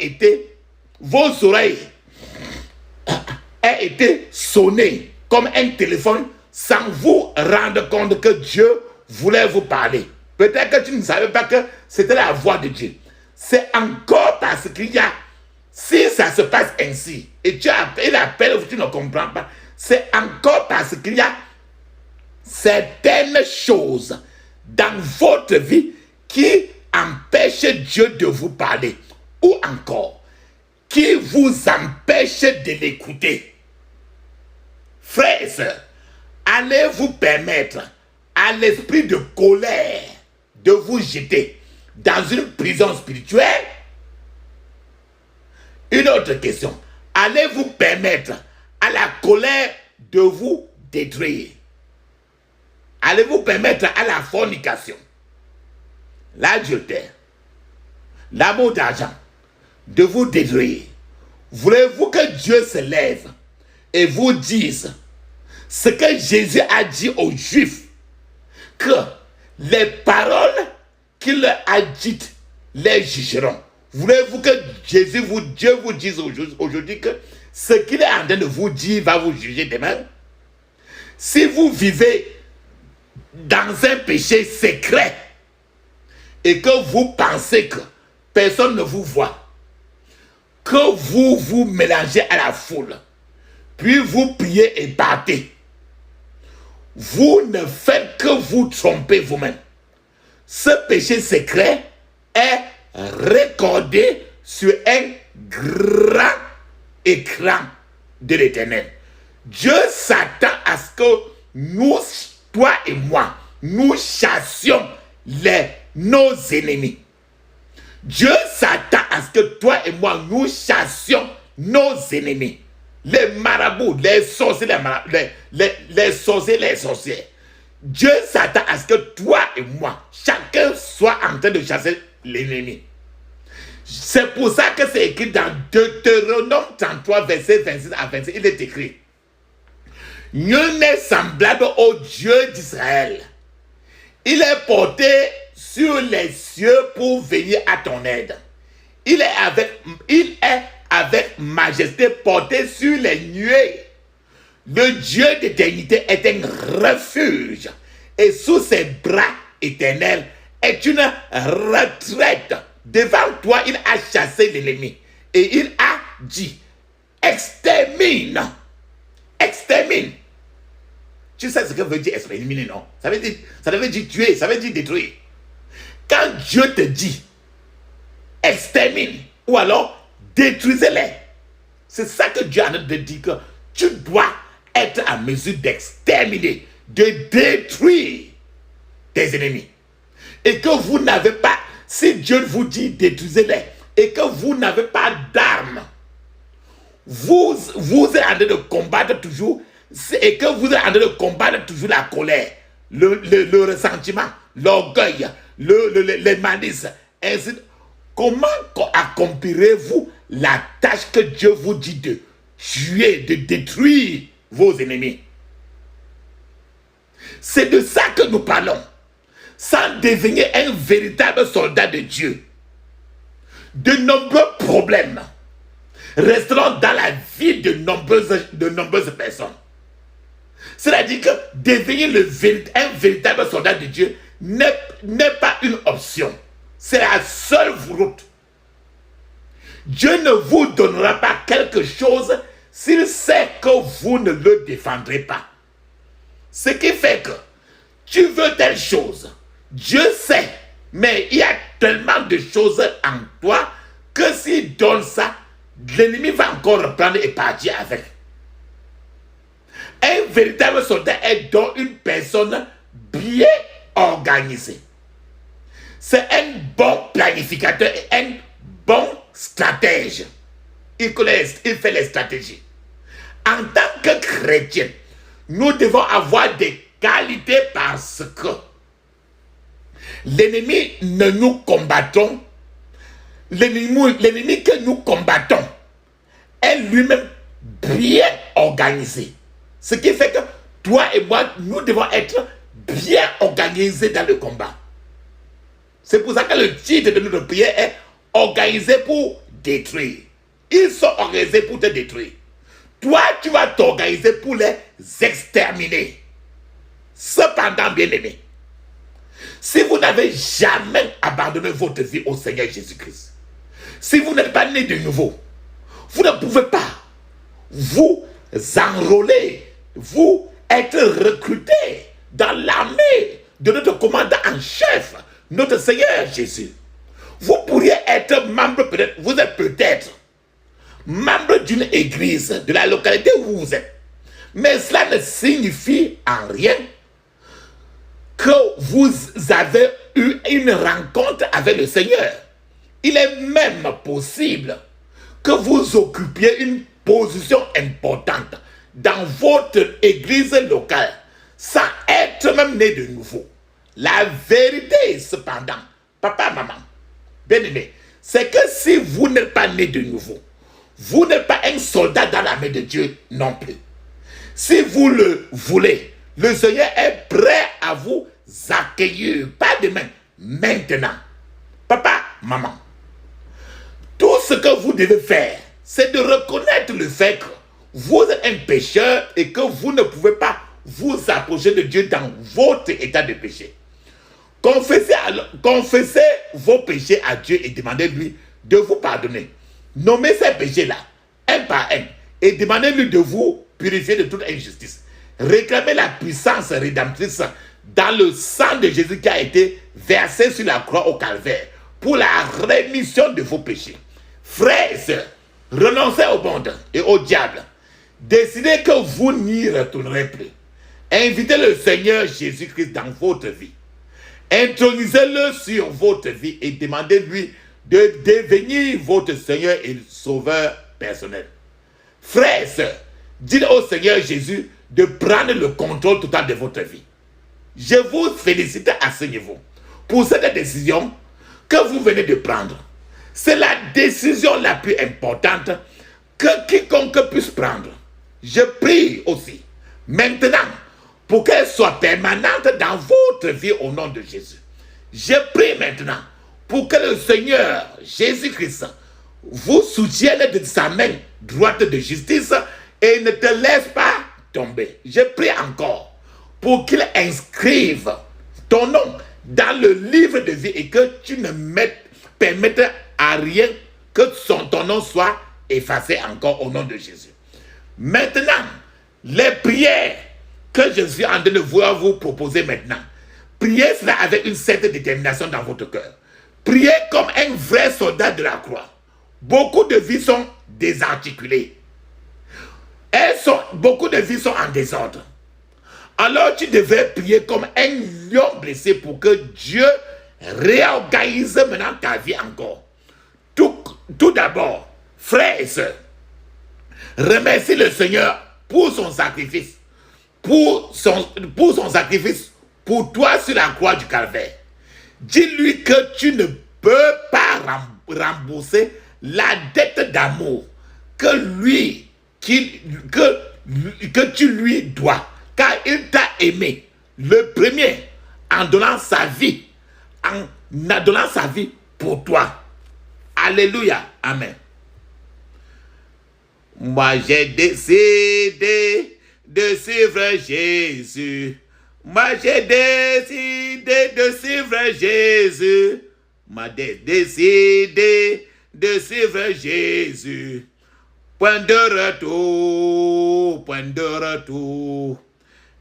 été sonnées comme un téléphone sans vous rendre compte que Dieu voulait vous parler. Peut-être que tu ne savais pas que c'était la voix de Dieu. C'est encore parce qu'il y a, si ça se passe ainsi, et tu appelles, tu ne comprends pas, c'est encore parce qu'il y a certaines choses dans votre vie qui empêchent Dieu de vous parler, ou encore qui vous empêchent de l'écouter. Frères et sœurs, allez vous permettre à l'esprit de colère de vous jeter dans une prison spirituelle? Une autre question. Allez-vous permettre à la colère de vous détruire? Allez-vous permettre à la fornication, l'adultère, l'amour d'argent de vous détruire? Voulez-vous que Dieu se lève et vous dise ce que Jésus a dit aux Juifs, que les paroles qu'il a dites les jugeront? Voulez-vous que Dieu vous dise aujourd'hui que ce qu'il est en train de vous dire va vous juger demain? Si vous vivez dans un péché secret et que vous pensez que personne ne vous voit, que vous vous mélangez à la foule, puis vous priez et partez, vous ne faites que vous tromper vous-même. Ce péché secret est recordé sur un grand écran de l'Éternel. Dieu s'attend à ce que nous, toi et moi, nous chassions nos ennemis. Dieu s'attend à ce que toi et moi, nous chassions nos ennemis. Les marabouts, les sorciers, les sorciers, les sorcières. Dieu s'attend à ce que toi et moi, chacun soit en train de chasser l'ennemi. C'est pour ça que c'est écrit dans Deutéronome 33, verset 26 à 26. Il est écrit: nul n'est semblable au Dieu d'Israël. Il est porté sur les cieux pour venir à ton aide. Il est avec majesté porté sur les nuées. Le Dieu d'éternité est un refuge, et sous ses bras éternels est une retraite. Devant toi, il a chassé l'ennemi, et il a dit: extermine, extermine. Tu sais ce que veut dire exterminer, non? Ça veut dire tuer, ça veut dire détruire. Quand Dieu te dit extermine, ou alors détruisez-les, c'est ça que Dieu a dit, que tu dois être en mesure d'exterminer, de détruire tes ennemis. Et que vous n'avez pas, si Dieu vous dit détruisez-les, et que vous n'avez pas d'armes, vous êtes en train de combattre toujours, et que vous êtes en train de combattre toujours la colère, le ressentiment, l'orgueil, les malices, ainsi. Comment accomplirez-vous la tâche que Dieu vous dit de tuer, de détruire vos ennemis? C'est de ça que nous parlons. Sans devenir un véritable soldat de Dieu, de nombreux problèmes resteront dans la vie de nombreuses personnes. C'est-à-dire que devenir un véritable soldat de Dieu n'est pas une option. C'est la seule route. Dieu ne vous donnera pas quelque chose s'il sait que vous ne le défendrez pas. Ce qui fait que tu veux telle chose, Dieu sait, mais il y a tellement de choses en toi que s'il donne ça, l'ennemi va encore reprendre et partir avec. Un véritable soldat est donc une personne bien organisée. C'est un bon planificateur et un bon stratège. Il fait les stratégies. En tant que chrétien, nous devons avoir des qualités parce que l'ennemi que nous combattons est lui-même bien organisé. Ce qui fait que toi et moi, nous devons être bien organisés dans le combat. C'est pour ça que le titre de notre prière est organisé pour détruire. Ils sont organisés pour te détruire. Toi, tu vas t'organiser pour les exterminer. Cependant, bien-aimé, si vous n'avez jamais abandonné votre vie au Seigneur Jésus-Christ, si vous n'êtes pas né de nouveau, vous ne pouvez pas vous enrôler, vous être recruté dans l'armée de notre commandant en chef, notre Seigneur Jésus. Vous pourriez être membre, vous êtes peut-être membre d'une église de la localité où vous êtes. Mais cela ne signifie en rien que vous avez eu une rencontre avec le Seigneur. Il est même possible que vous occupiez une position importante dans votre église locale sans être même né de nouveau. La vérité, cependant, papa, maman, bien-aimé, c'est que si vous n'êtes pas né de nouveau, vous n'êtes pas un soldat dans l'armée de Dieu non plus. Si vous le voulez, le Seigneur est prêt à vous accueillir, pas demain, maintenant. Papa, maman, tout ce que vous devez faire, c'est de reconnaître le fait que vous êtes un pécheur et que vous ne pouvez pas vous approcher de Dieu dans votre état de péché. Confessez vos péchés à Dieu et demandez-lui de vous pardonner. Nommez ces péchés-là, un par un, et demandez-lui de vous purifier de toute injustice. Réclamez la puissance rédemptrice dans le sang de Jésus qui a été versé sur la croix au calvaire pour la rémission de vos péchés. Frères et sœurs, renoncez au monde et au diable. Décidez que vous n'y retournerez plus. Invitez le Seigneur Jésus-Christ dans votre vie. Intronisez-le sur votre vie et demandez-lui de devenir votre Seigneur et Sauveur personnel. Frères et sœurs, dites au Seigneur Jésus de prendre le contrôle total de votre vie. Je vous félicite à ce niveau pour cette décision que vous venez de prendre. C'est la décision la plus importante que quiconque puisse prendre. Je prie aussi maintenant pour qu'elle soit permanente dans votre vie au nom de Jésus. Je prie maintenant pour que le Seigneur Jésus-Christ vous soutienne de sa main droite de justice et ne te laisse pas tomber. Je prie encore pour qu'il inscrive ton nom dans le livre de vie et que tu ne permettes à rien que ton nom soit effacé encore au nom de Jésus. Maintenant, les prières que je suis en train de vous proposer maintenant, priez cela avec une certaine détermination dans votre cœur. Priez comme un vrai soldat de la croix. Beaucoup de vies sont désarticulées. Beaucoup de vies sont en désordre. Alors tu devrais prier comme un lion blessé pour que Dieu réorganise maintenant ta vie encore. Tout d'abord, frères et sœurs, remercie le Seigneur pour son sacrifice. Pour son sacrifice pour toi sur la croix du Calvaire. Dis-lui que tu ne peux pas rembourser la dette d'amour que tu lui dois, car il t'a aimé le premier en donnant sa vie pour toi. Alléluia, amen. Moi j'ai décidé de suivre Jésus. Moi j'ai décidé de suivre Jésus. Moi j'ai décidé de suivre Jésus. Point de retour, point de retour.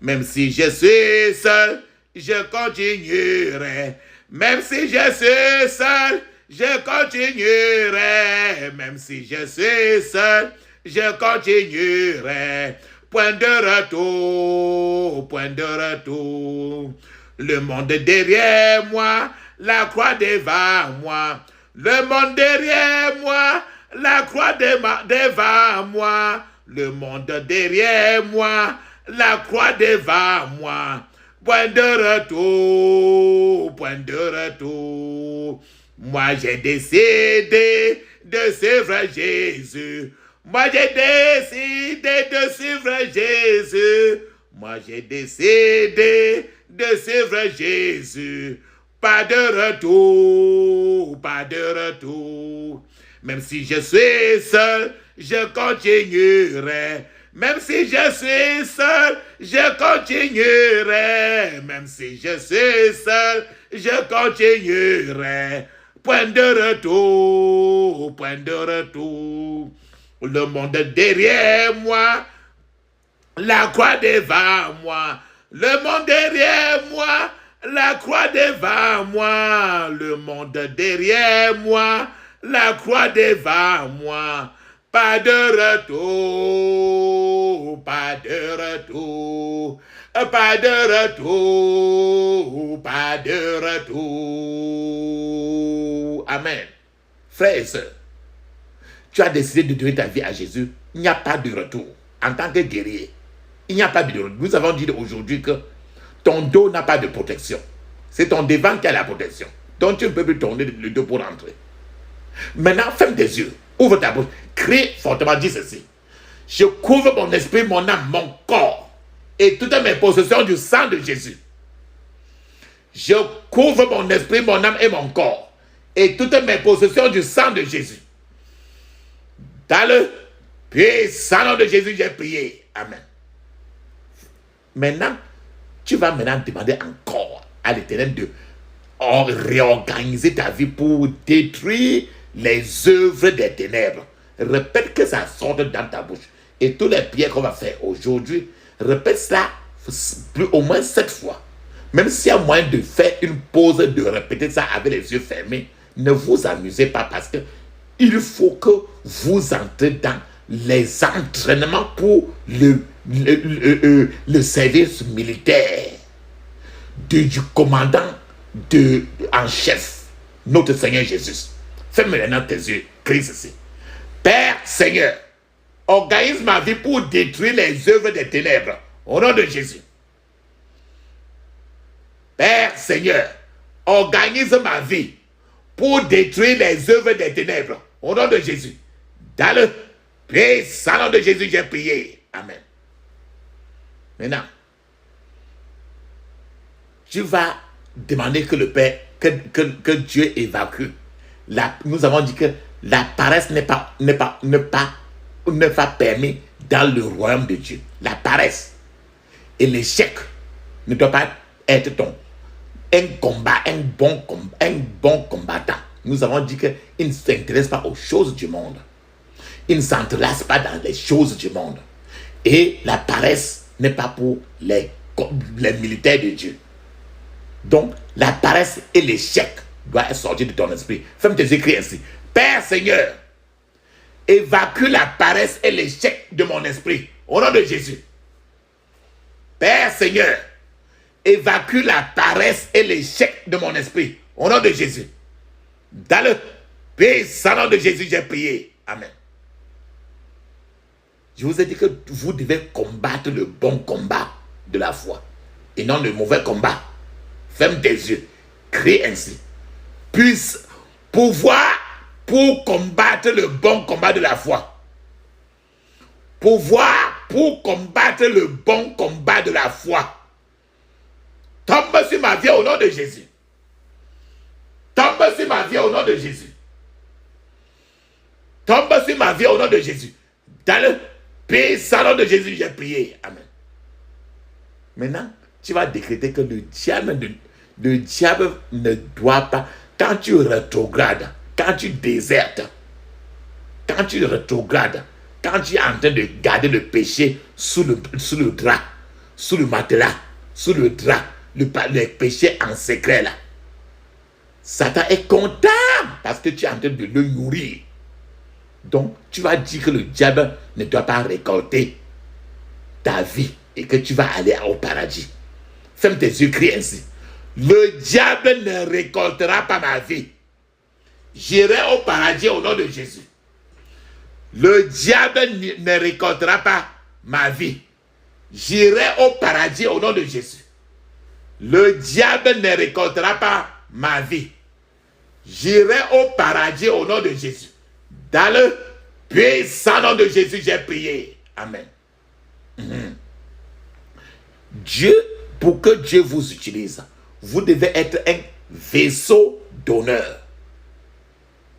Même si je suis seul, je continuerai. Même si je suis seul, je continuerai. Même si je suis seul, je continuerai. Point de retour, point de retour. Le monde derrière moi, la croix devant moi. Le monde derrière moi, la croix devant moi. Le monde derrière moi, la croix devant moi. Point de retour, point de retour. Moi j'ai décidé de suivre Jésus. Moi j'ai décidé de suivre Jésus. Moi j'ai décidé de suivre Jésus. Pas de retour, pas de retour. Même si je suis seul, je continuerai. Même si je suis seul, je continuerai. Même si je suis seul, je continuerai. Point de retour, point de retour. Le monde derrière moi, la croix devant moi. Le monde derrière moi, la croix devant moi. Le monde derrière moi, la croix devant moi. Pas de retour, pas de retour. Pas de retour, pas de retour. Amen. Frères et sœurs, tu as décidé de donner ta vie à Jésus, il n'y a pas de retour. En tant que guerrier, il n'y a pas de retour. Nous avons dit aujourd'hui que ton dos n'a pas de protection. C'est ton devant qui a la protection. Donc tu ne peux plus tourner le dos pour rentrer. Maintenant, ferme tes yeux, ouvre ta bouche, crie fortement, dis ceci. Je couvre mon esprit, mon âme, mon corps et toutes mes possessions du sang de Jésus. Je couvre mon esprit, mon âme et mon corps et toutes mes possessions du sang de Jésus. Dans le puissant nom de Jésus, j'ai prié. Amen. Maintenant, tu vas maintenant demander encore à l'Éternel de réorganiser ta vie pour détruire les œuvres des ténèbres. Répète que ça sorte dans ta bouche. Et tous les prières qu'on va faire aujourd'hui, répète cela au moins 7 fois. Même s'il y a moyen de faire une pause, de répéter ça avec les yeux fermés, ne vous amusez pas parce que il faut que vous entrez dans les entraînements pour le service militaire du commandant en chef, notre Seigneur Jésus. Ferme maintenant tes yeux, crie ceci. Père Seigneur, organise ma vie pour détruire les œuvres des ténèbres, au nom de Jésus. Père Seigneur, organise ma vie pour détruire les œuvres des ténèbres, au nom de Jésus. Dans le puissant nom de Jésus, j'ai prié. Amen. Maintenant, tu vas demander que le Père, que Dieu évacue. Nous avons dit que la paresse n'est pas permis dans le royaume de Dieu. La paresse et l'échec ne doivent pas être un bon combattant. Nous avons dit qu'il ne s'intéresse pas aux choses du monde. Il ne s'entrelace pas dans les choses du monde. Et la paresse n'est pas pour les militaires de Dieu. Donc, la paresse et l'échec doivent sortir de ton esprit. Ferme tes écrits ainsi. Père Seigneur, évacue la paresse et l'échec de mon esprit. Au nom de Jésus. Père Seigneur, évacue la paresse et l'échec de mon esprit. Au nom de Jésus. Dans le puissant nom de Jésus, j'ai prié. Amen. Je vous ai dit que vous devez combattre le bon combat de la foi et non le mauvais combat. Ferme tes yeux. Crie ainsi. Puisse pouvoir pour combattre le bon combat de la foi. Pouvoir pour combattre le bon combat de la foi. Tombe sur ma vie au nom de Jésus. Tombe sur ma vie au nom de Jésus. Tombe sur ma vie au nom de Jésus. Dans le puissant nom de Jésus, j'ai prié. Amen. Maintenant, tu vas décréter que le diable ne doit pas, quand tu rétrogrades, quand tu désertes, quand tu rétrogrades, quand tu es en train de garder le péché sous le drap, sous le matelas, sous le drap, le péché en secret là, Satan est content parce que tu es en train de le nourrir. Donc, tu vas dire que le diable ne doit pas récolter ta vie et que tu vas aller au paradis. Ferme tes yeux, crie ainsi. Le diable ne récoltera pas ma vie. J'irai au paradis au nom de Jésus. Le diable ne récoltera pas ma vie. J'irai au paradis au nom de Jésus. Le diable ne récoltera pas ma vie. J'irai au paradis au nom de Jésus. Dans le puissant nom de Jésus, j'ai prié. Amen. Dieu, pour que Dieu vous utilise, vous devez être un vaisseau d'honneur.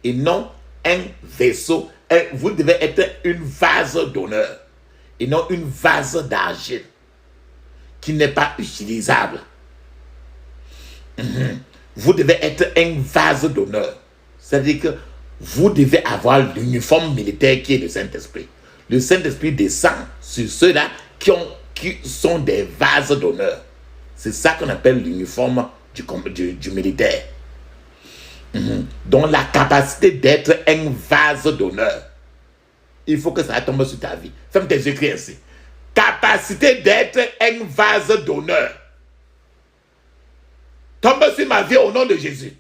Et non un vaisseau. Vous devez être une vase d'honneur. Et non une vase d'argile qui n'est pas utilisable. Vous devez être un vase d'honneur. C'est-à-dire que vous devez avoir l'uniforme militaire qui est le Saint-Esprit. Le Saint-Esprit descend sur ceux-là qui sont des vases d'honneur. C'est ça qu'on appelle l'uniforme du militaire. Donc la capacité d'être un vase d'honneur. Il faut que ça tombe sur ta vie. Ferme tes yeux, crie ainsi. Capacité d'être un vase d'honneur. Tombe sur ma vie au nom de Jésus.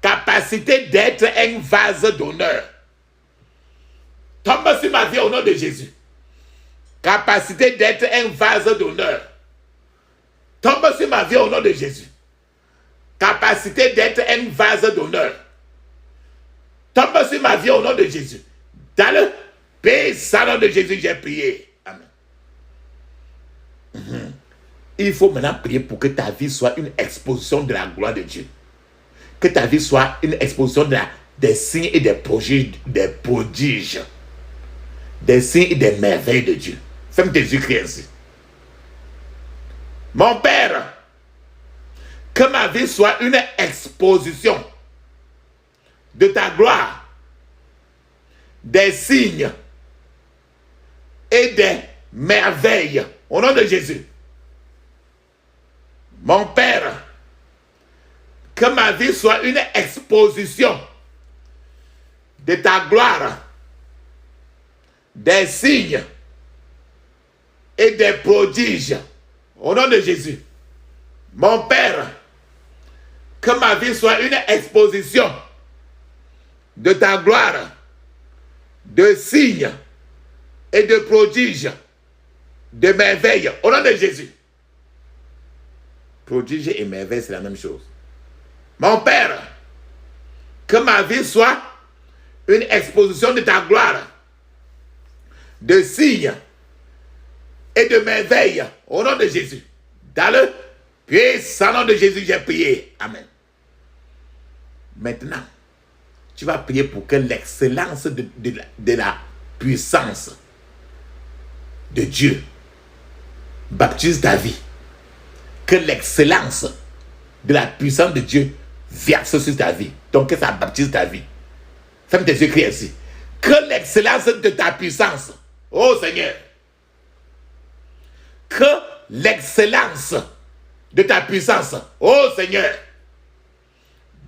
Capacité d'être un vase d'honneur. Tombe sur ma vie au nom de Jésus. Capacité d'être un vase d'honneur. Tombe sur ma vie au nom de Jésus. Capacité d'être un vase d'honneur. Tombe sur ma vie au nom de Jésus. Dans le puissant nom de Jésus, j'ai prié. Amen. Il faut maintenant prier pour que ta vie soit une exposition de la gloire de Dieu. Que ta vie soit une exposition des signes et des prodiges, des signes et des merveilles de Dieu. Ferme tes yeux, crie ainsi. Mon Père, que ma vie soit une exposition de ta gloire, des signes et des merveilles au nom de Jésus. Mon Père, que ma vie soit une exposition de ta gloire, des signes et des prodiges. Au nom de Jésus. Mon Père, que ma vie soit une exposition de ta gloire, de signes et de prodiges, de merveilles. Au nom de Jésus. Prodiges et merveilles, c'est la même chose. Mon Père, que ma vie soit une exposition de ta gloire, de signes et de merveilles. Au nom de Jésus. Dans le puissant nom de Jésus, j'ai prié. Amen. Maintenant, tu vas prier pour que l'excellence de la puissance de Dieu baptise ta vie. Que l'excellence de la puissance de Dieu verse sur ta vie. Donc que ça baptise ta vie. Ferme tes yeux, crie ainsi. Que l'excellence de ta puissance, oh Seigneur, que l'excellence de ta puissance, oh Seigneur,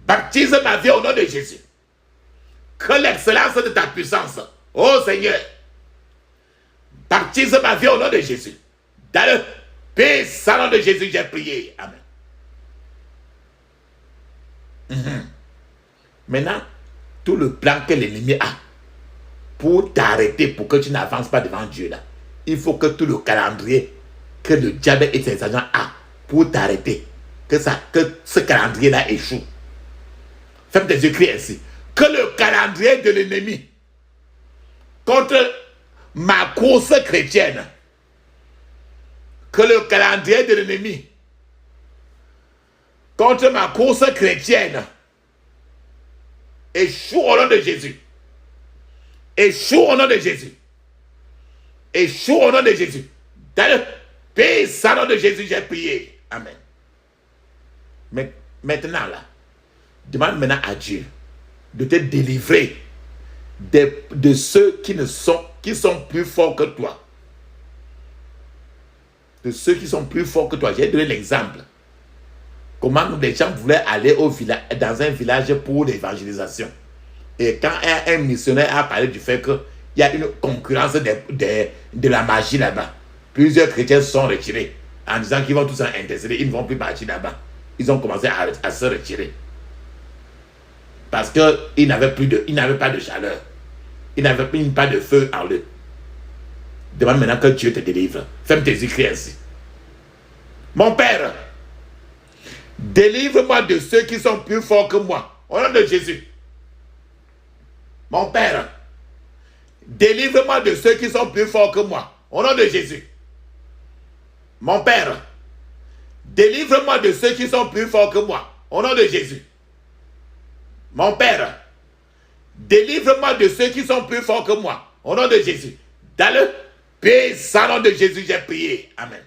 baptise ma vie au nom de Jésus. Que l'excellence de ta puissance, oh Seigneur, baptise ma vie au nom de Jésus. Dans le puissant nom de Jésus, j'ai prié. Amen. Maintenant, tout le plan que l'ennemi a pour t'arrêter, pour que tu n'avances pas devant Dieu là, il faut que tout le calendrier que le diable et ses agents a pour t'arrêter, que ce calendrier là échoue. Ferme tes yeux, crie ainsi. Que le calendrier de l'ennemi contre ma course chrétienne, que le calendrier de l'ennemi contre ma course chrétienne échoue au nom de Jésus. Échoue au nom de Jésus. Échoue au nom de Jésus. Dans le puissant nom de Jésus, j'ai prié. Amen. Mais maintenant là, demande maintenant à Dieu de te délivrer de ceux qui sont plus forts que toi. De ceux qui sont plus forts que toi. J'ai donné l'exemple. Comment des gens voulaient aller dans un village pour l'évangélisation. Et quand un missionnaire a parlé du fait qu'il y a une concurrence de la magie là-bas, plusieurs chrétiens se sont retirés en disant qu'ils vont tous intercéder, ils ne vont plus partir là-bas. Ils ont commencé à se retirer. Parce qu'ils n'avaient pas de chaleur. Ils n'avaient pas de feu en eux. Demande maintenant que Dieu te délivre. Ferme tes yeux, crie ainsi. Mon Père, délivre-moi de ceux qui sont plus forts que moi. Au nom de Jésus. Mon Père, délivre-moi de ceux qui sont plus forts que moi. Au nom de Jésus. Mon Père, délivre-moi de ceux qui sont plus forts que moi. Au nom de Jésus. Mon Père, délivre-moi de ceux qui sont plus forts que moi. Au nom de Jésus. Dans le puissant nom de Jésus, j'ai prié. Amen.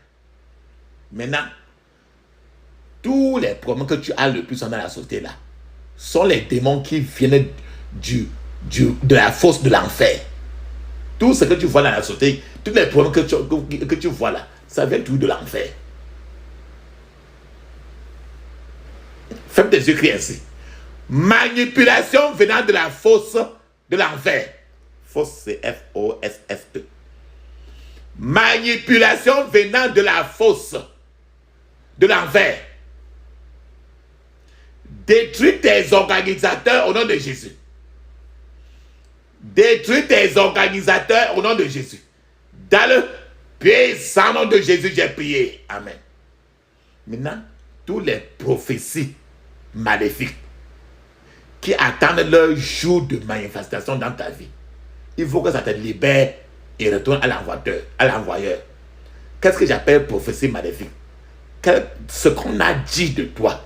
Maintenant, tous les problèmes que tu as le plus dans la société là sont les démons qui viennent de la fosse de l'enfer. Tout ce que tu vois dans la société, tous les problèmes que tu vois là, ça vient tout de l'enfer. Ferme tes yeux, crie ainsi. Manipulation venant de la fosse de l'enfer. Fosse, c'est F-O-S-S-E. Manipulation venant de la fosse de l'enfer. Détruis tes organisateurs au nom de Jésus. Détruis tes organisateurs au nom de Jésus. Dans le puissant nom de Jésus, j'ai prié. Amen. Maintenant, tous les prophéties maléfiques qui attendent leur jour de manifestation dans ta vie, il faut que ça te libère et retourne à l'envoyeur. Qu'est-ce que j'appelle prophétie maléfique? Ce qu'on a dit de toi,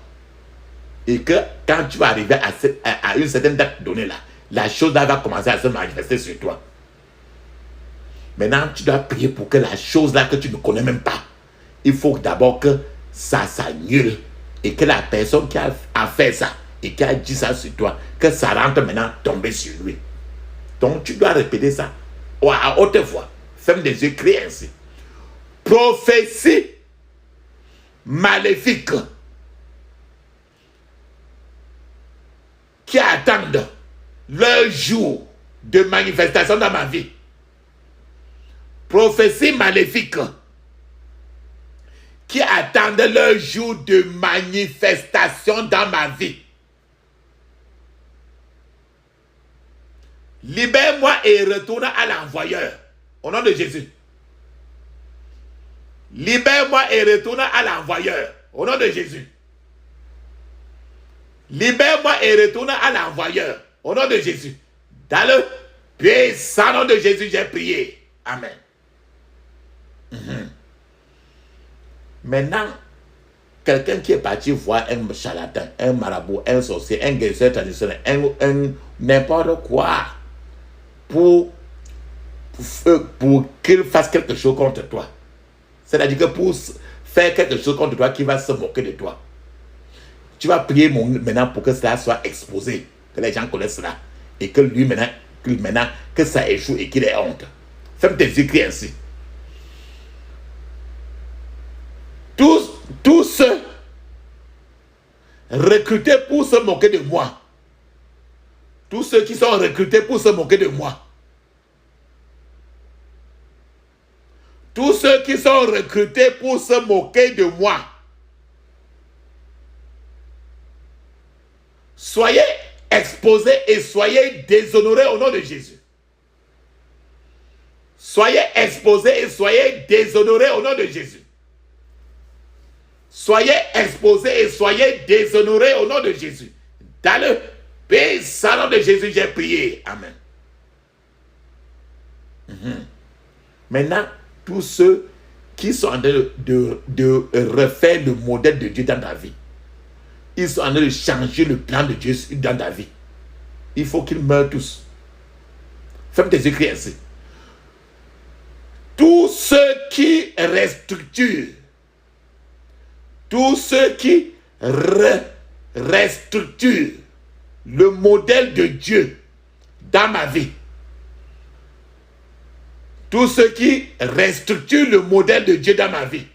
et que quand tu vas arriver à une certaine date donnée là, la chose là va commencer à se manifester sur toi. Maintenant, tu dois prier pour que la chose là que tu ne connais même pas, il faut d'abord que ça s'annule et que la personne qui a fait ça et qui a dit ça sur toi, que ça rentre maintenant tomber sur lui. Donc tu dois répéter ça à haute voix. Ferme les yeux, crie ainsi. Prophétie maléfique qui attendent leur jour de manifestation dans ma vie. prophéties maléfiques qui attendent leur jour de manifestation dans ma vie. Libère-moi et retourne à l'envoyeur. Au nom de Jésus. Libère-moi et retourne à l'envoyeur. Au nom de Jésus. Libère-moi et retourne à l'envoyeur. Au nom de Jésus. Dans le puissant nom de Jésus, j'ai prié. Amen. Maintenant, quelqu'un qui est parti voir un charlatan, un marabout, un sorcier, un guérisseur traditionnel, n'importe quoi, pour qu'il fasse quelque chose contre toi. C'est-à-dire que pour faire quelque chose contre toi, qui va se moquer de toi. Tu vas prier maintenant pour que cela soit exposé, que les gens connaissent cela, et que lui maintenant que ça échoue et qu'il ait honte. Ferme tes yeux, crie ainsi. Tous ceux recrutés pour se moquer de moi, tous ceux qui sont recrutés pour se moquer de moi, tous ceux qui sont recrutés pour se moquer de moi, soyez exposés et soyez déshonorés au nom de Jésus. Soyez exposés et soyez déshonorés au nom de Jésus. Soyez exposés et soyez déshonorés au nom de Jésus. Dans le puissant nom de Jésus, j'ai prié. Amen. Maintenant, tous ceux qui sont en train de refaire le modèle de Dieu dans ta vie, ils sont en train de changer le plan de Dieu dans ta vie. Il faut qu'ils meurent tous. Ferme tes yeux, crie ainsi. Tous ceux qui restructurent, tous ceux qui restructurent le modèle de Dieu dans ma vie, tous ceux qui restructurent le modèle de Dieu dans ma vie,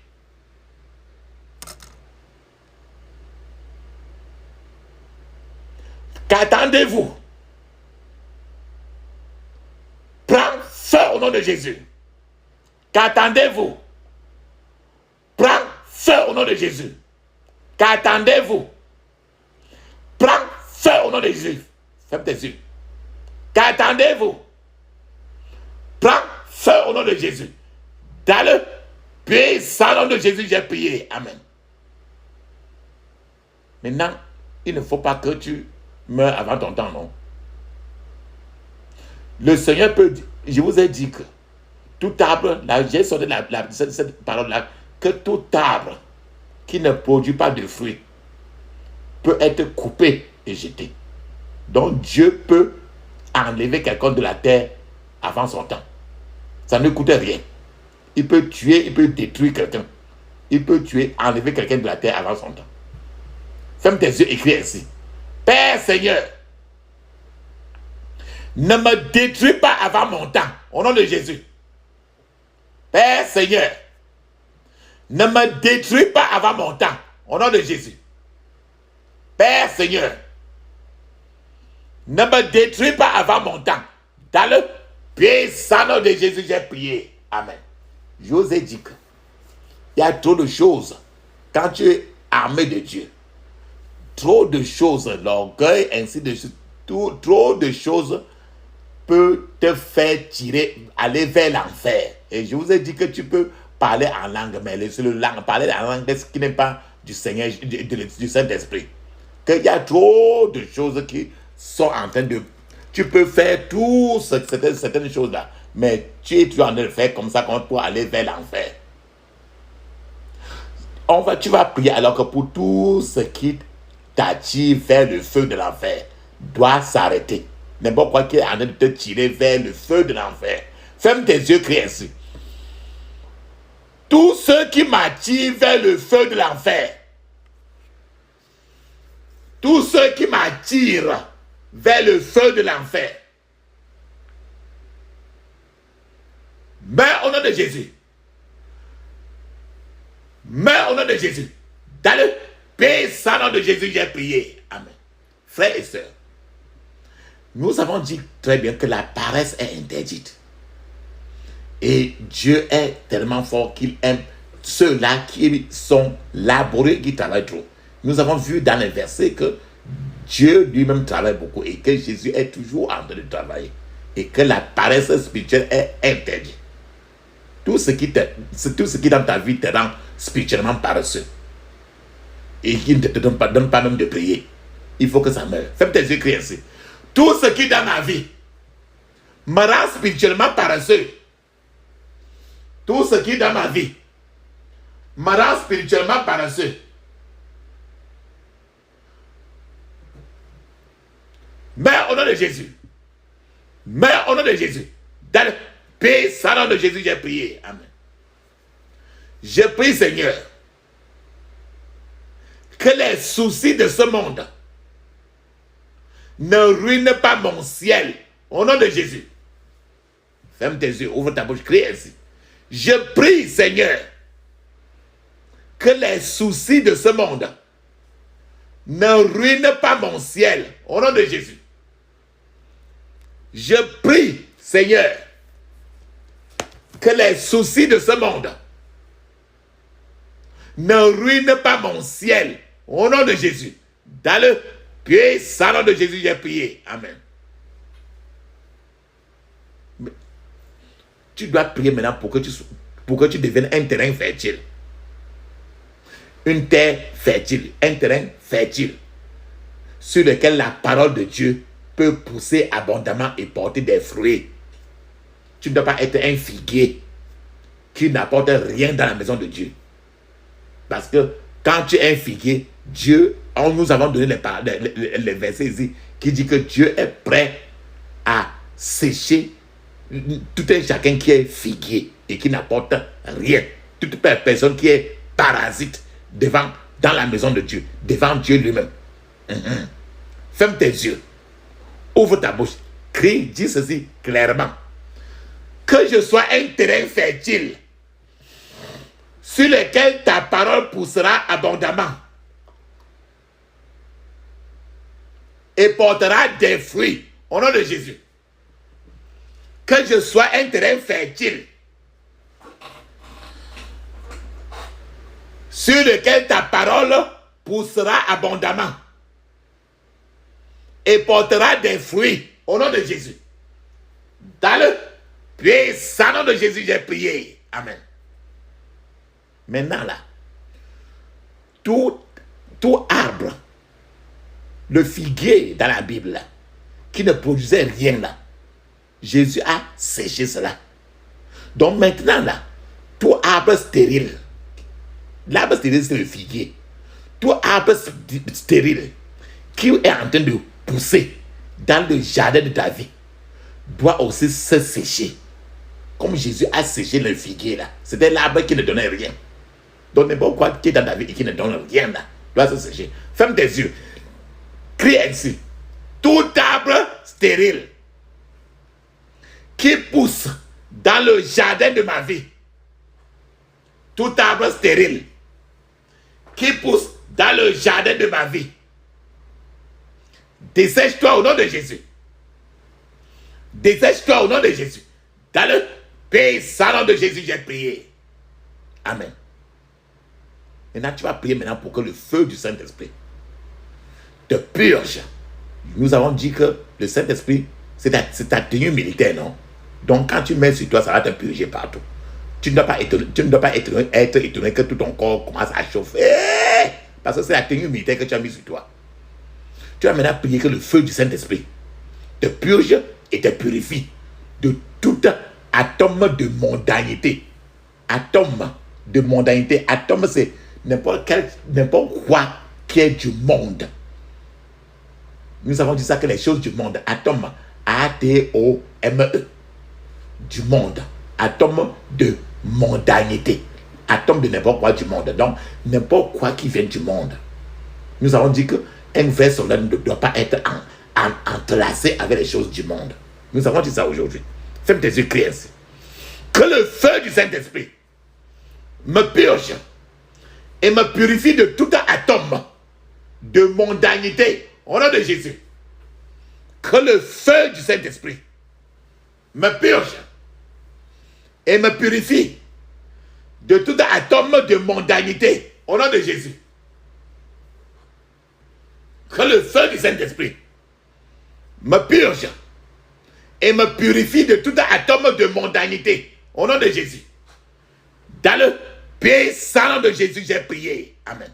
qu'attendez-vous? Prends feu au nom de Jésus. Qu'attendez-vous? Prends feu au nom de Jésus. Qu'attendez-vous? Prends feu au nom de Jésus. Ferme tes yeux. Qu'attendez-vous? Prends feu au nom de Jésus. Dans le puissant nom de Jésus, j'ai prié. Amen. Maintenant, il ne faut pas que tu meurs avant ton temps, non? Le Seigneur peut dire, je vous ai dit que tout arbre, là, j'ai sorti cette parole-là, que tout arbre qui ne produit pas de fruits peut être coupé et jeté. Donc Dieu peut enlever quelqu'un de la terre avant son temps. Ça ne coûte rien. Il peut tuer, il peut détruire quelqu'un. Il peut tuer, enlever quelqu'un de la terre avant son temps. Ferme tes yeux, écris ainsi. Père Seigneur, ne me détruis pas avant mon temps, au nom de Jésus. Père Seigneur, ne me détruis pas avant mon temps, au nom de Jésus. Père Seigneur, ne me détruis pas avant mon temps. Dans le puissant nom de Jésus, j'ai prié. Amen. Je vous ai dit qu'il y a trop de choses quand tu es armé de Dieu. Trop de choses, l'orgueil, ainsi de suite. Trop de choses peut te faire aller vers l'enfer. Et je vous ai dit que tu peux parler en langue, mais c'est parler en langue qui n'est pas du Seigneur, du Saint-Esprit. Qu'il y a trop de choses qui sont en train de... Tu peux faire toutes certaines choses-là, mais tu es en train de le faire comme ça pour aller vers l'enfer. Tu vas prier alors que pour tout ce qui t'attire vers le feu de l'enfer doit s'arrêter. N'importe quoi qui est en train de te tirer vers le feu de l'enfer. Ferme tes yeux, crie ainsi. Tous ceux qui m'attirent vers le feu de l'enfer, tous ceux qui m'attirent vers le feu de l'enfer, meurs au nom de Jésus. Meurs au nom de Jésus. Dans le puissant nom de Jésus, j'ai prié. Amen. Frères et sœurs, nous avons dit très bien que la paresse est interdite. Et Dieu est tellement fort qu'il aime ceux-là qui sont laborieux, qui travaillent trop. Nous avons vu dans les versets que Dieu lui-même travaille beaucoup et que Jésus est toujours en train de travailler. Et que la paresse spirituelle est interdite. Tout ce qui dans ta vie te rend spirituellement paresseux. Et qui ne te donne pas même de prier. Il faut que ça meure. Ferme tes yeux, crie ainsi. Tout ce qui dans ma vie me rend spirituellement paresseux. Tout ce qui dans ma vie me rend spirituellement paresseux. Mère au nom de Jésus. Mère au nom de Jésus. Dans le paix, nom de Jésus, j'ai prié. Amen. Je prie, Seigneur, que les soucis de ce monde ne ruinent pas mon ciel. Au nom de Jésus. Ferme tes yeux, ouvre ta bouche, crie ainsi. Je prie, Seigneur, que les soucis de ce monde ne ruinent pas mon ciel. Au nom de Jésus. Je prie, Seigneur, que les soucis de ce monde ne ruinent pas mon ciel. Au nom de Jésus. Dans le puissant nom de Jésus, j'ai prié. Amen. Mais tu dois prier maintenant pour que tu deviennes un terrain fertile. Une terre fertile. Un terrain fertile. Sur lequel la parole de Dieu peut pousser abondamment et porter des fruits. Tu ne dois pas être un figuier qui n'apporte rien dans la maison de Dieu. Parce que quand tu es un figuier, Dieu, nous avons donné les versets ici, qui dit que Dieu est prêt à sécher tout un chacun qui est figuier et qui n'apporte rien. Toute personne qui est parasite dans la maison de Dieu, devant Dieu lui-même. Ferme tes yeux. Ouvre ta bouche. Crie, dis ceci clairement. Que je sois un terrain fertile sur lequel ta parole poussera abondamment et portera des fruits au nom de Jésus. Que je sois un terrain fertile sur lequel ta parole poussera abondamment et portera des fruits au nom de Jésus. Dans le puissant nom de Jésus, j'ai prié. Amen. Maintenant là, tout arbre, le figuier dans la Bible là, qui ne produisait rien là, Jésus a séché cela. Donc maintenant là, tout arbre stérile, l'arbre stérile c'est le figuier, tout arbre stérile qui est en train de pousser dans le jardin de ta vie doit aussi se sécher. Comme Jésus a séché le figuier là. C'était l'arbre qui ne donnait rien. Donc n'importe quoi qui est dans ta vie et qui ne donne rien là doit se sécher. Ferme tes yeux. Crie ainsi. Tout arbre stérile qui pousse dans le jardin de ma vie. Tout arbre stérile qui pousse dans le jardin de ma vie. Dessèche-toi au nom de Jésus. Dessèche-toi au nom de Jésus. Dans le puissant nom de Jésus, j'ai prié. Amen. Maintenant, tu vas prier maintenant pour que le feu du Saint-Esprit te purge. Nous avons dit que le Saint-Esprit, c'est ta tenue militaire, non? Donc, quand tu mets sur toi, ça va te purger partout. Tu ne dois pas être étonné que tout ton corps commence à chauffer. Parce que c'est la tenue militaire que tu as mis sur toi. Tu vas maintenant prier que le feu du Saint-Esprit te purge et te purifie de tout atome de mondanité. Atome de mondanité. Atome, c'est n'importe quoi qui est du monde. Nous avons dit ça, que les choses du monde. Atome. A-T-O-M-E. Du monde. Atome de mondanité. Atome de n'importe quoi du monde. Donc, n'importe quoi qui vient du monde. Nous avons dit qu'un vrai soldat ne doit pas être entrelacé avec les choses du monde. Nous avons dit ça aujourd'hui. Ferme tes yeux, crie ainsi. Que le feu du Saint-Esprit me purge et me purifie de tout atome de mondanité au nom de Jésus. Que le feu du Saint-Esprit me purge et me purifie de tout atome de mondanité. Au nom de Jésus. Que le feu du Saint-Esprit me purge et me purifie de tout atome de mondanité. Au nom de Jésus. Dans le puissant nom de Jésus, j'ai prié. Amen.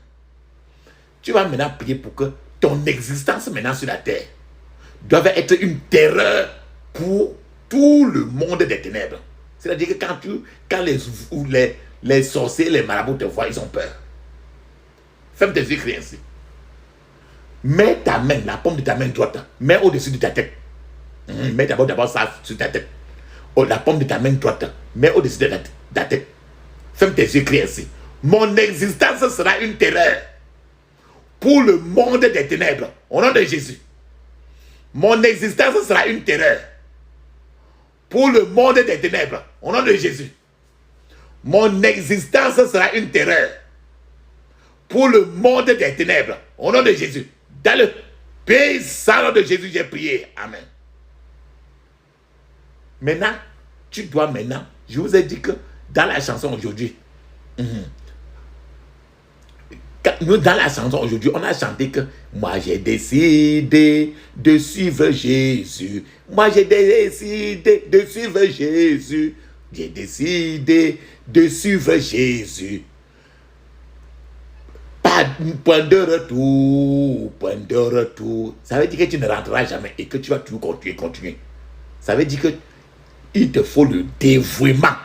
Tu vas maintenant prier pour que ton existence maintenant sur la terre doit être une terreur pour tout le monde des ténèbres. C'est-à-dire que quand les sorciers, les marabouts te voient, ils ont peur. Ferme tes yeux, crie ainsi. Mets ta main, la paume de ta main droite, mets au-dessus de ta tête. Mets d'abord ça sur ta tête. Oh, la paume de ta main droite, mets au-dessus de ta tête. Ferme tes yeux, crie ainsi. Mon existence sera une terreur pour le monde des ténèbres. Au nom de Jésus. Mon existence sera une terreur pour le monde des ténèbres. Au nom de Jésus. Mon existence sera une terreur pour le monde des ténèbres. Au nom de Jésus. Dans le puissant nom de Jésus, j'ai prié. Amen. Maintenant, tu dois maintenant, je vous ai dit que dans la chanson aujourd'hui, nous dans la chanson aujourd'hui, on a chanté que moi j'ai décidé de suivre Jésus. Moi j'ai décidé de suivre Jésus. J'ai décidé de suivre Jésus. Pas point de retour, point de retour. Ça veut dire que tu ne rentreras jamais et que tu vas toujours continuer. Ça veut dire que il te faut le dévouement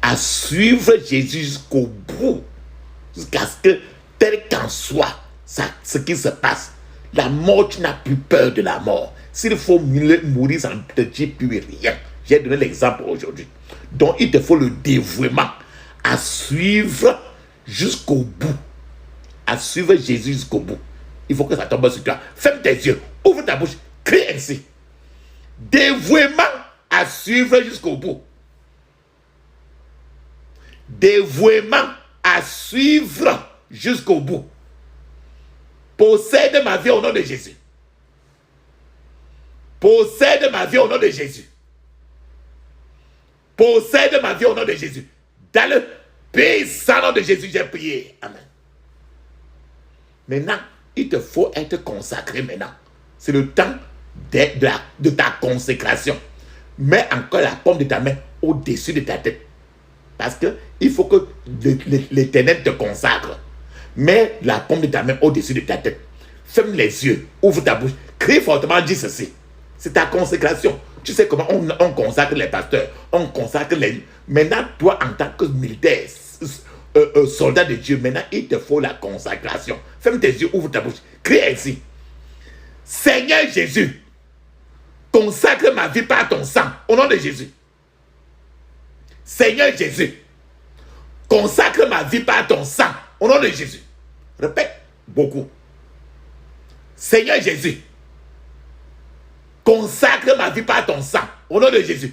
à suivre Jésus jusqu'au bout. Jusqu'à ce que, tel qu'en soit, ce qui se passe, la mort, tu n'as plus peur de la mort. S'il faut mourir, ça ne te dit plus rien. J'ai donné l'exemple aujourd'hui. Donc, il te faut le dévouement à suivre jusqu'au bout. À suivre Jésus jusqu'au bout. Il faut que ça tombe sur toi. Ferme tes yeux, ouvre ta bouche, crie ainsi. Dévouement à suivre jusqu'au bout. Dévouement à suivre jusqu'au bout. Possède ma vie au nom de Jésus. Possède ma vie au nom de Jésus. Possède ma vie au nom de Jésus. Dans le puissant nom de Jésus, j'ai prié. Amen. Maintenant, il te faut être consacré maintenant. C'est le temps de ta consécration. Mets encore la paume de ta main au-dessus de ta tête. Parce qu'il faut que l'Éternel te consacre. Mets la paume de ta main au-dessus de ta tête. Ferme les yeux, ouvre ta bouche, crie fortement, dis ceci. C'est ta consécration. Tu sais comment on consacre les pasteurs, on consacre les... Maintenant, toi, en tant que militaire, soldat de Dieu, maintenant, il te faut la consacration. Ferme tes yeux, ouvre ta bouche, crie ainsi. Seigneur Jésus, consacre ma vie par ton sang, au nom de Jésus. Seigneur Jésus, consacre ma vie par ton sang, au nom de Jésus. Répète beaucoup. Seigneur Jésus, consacre ma vie par ton sang, au nom de Jésus.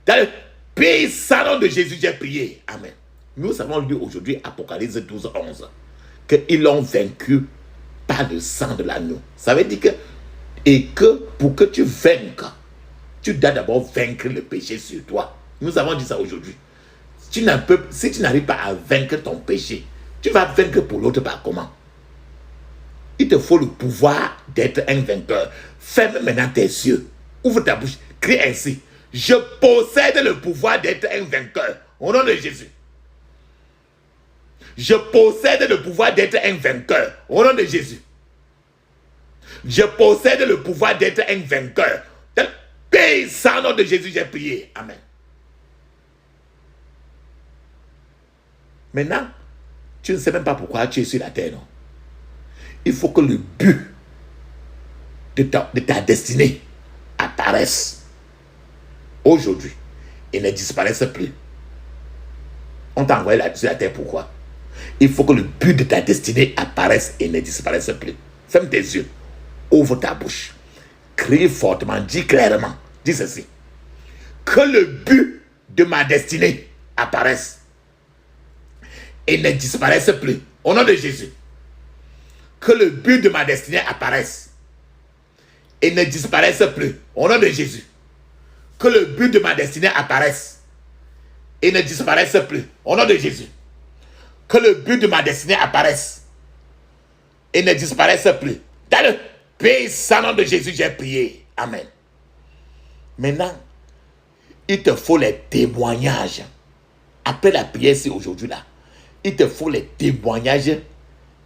Dans le puissant nom de Jésus, j'ai prié. Amen. Nous avons lu aujourd'hui Apocalypse 12, 11, qu'ils l'ont vaincu par le sang de l'agneau. Ça veut dire que, et que pour que tu vainques, tu dois d'abord vaincre le péché sur toi. Nous avons dit ça aujourd'hui. Si tu n'arrives pas à vaincre ton péché, tu vas vaincre pour l'autre par comment? Il te faut le pouvoir d'être un vainqueur. Ferme maintenant tes yeux. Ouvre ta bouche. Crie ainsi. Je possède le pouvoir d'être un vainqueur. Au nom de Jésus. Je possède le pouvoir d'être un vainqueur. Au nom de Jésus. Je possède le pouvoir d'être un vainqueur. Dans le puissant nom de Jésus, j'ai prié. Amen. Maintenant, tu ne sais même pas pourquoi tu es sur la terre, non? Il faut que le but de ta destinée apparaisse aujourd'hui et ne disparaisse plus. On t'a envoyé sur la terre, pourquoi? Il faut que le but de ta destinée apparaisse et ne disparaisse plus. Ferme tes yeux, ouvre ta bouche, crie fortement, dis clairement, dis ceci. Que le but de ma destinée apparaisse et ne disparaisse plus. Au nom de Jésus. Que le but de ma destinée apparaisse et ne disparaisse plus. Au nom de Jésus. Que le but de ma destinée apparaisse et ne disparaisse plus. Au nom de Jésus. Que le but de ma destinée apparaisse et ne disparaisse plus. Dans le puissant nom de Jésus, j'ai prié. Amen. Maintenant, il te faut les témoignages. Après la prière, c'est aujourd'hui là. Il te faut les témoignages.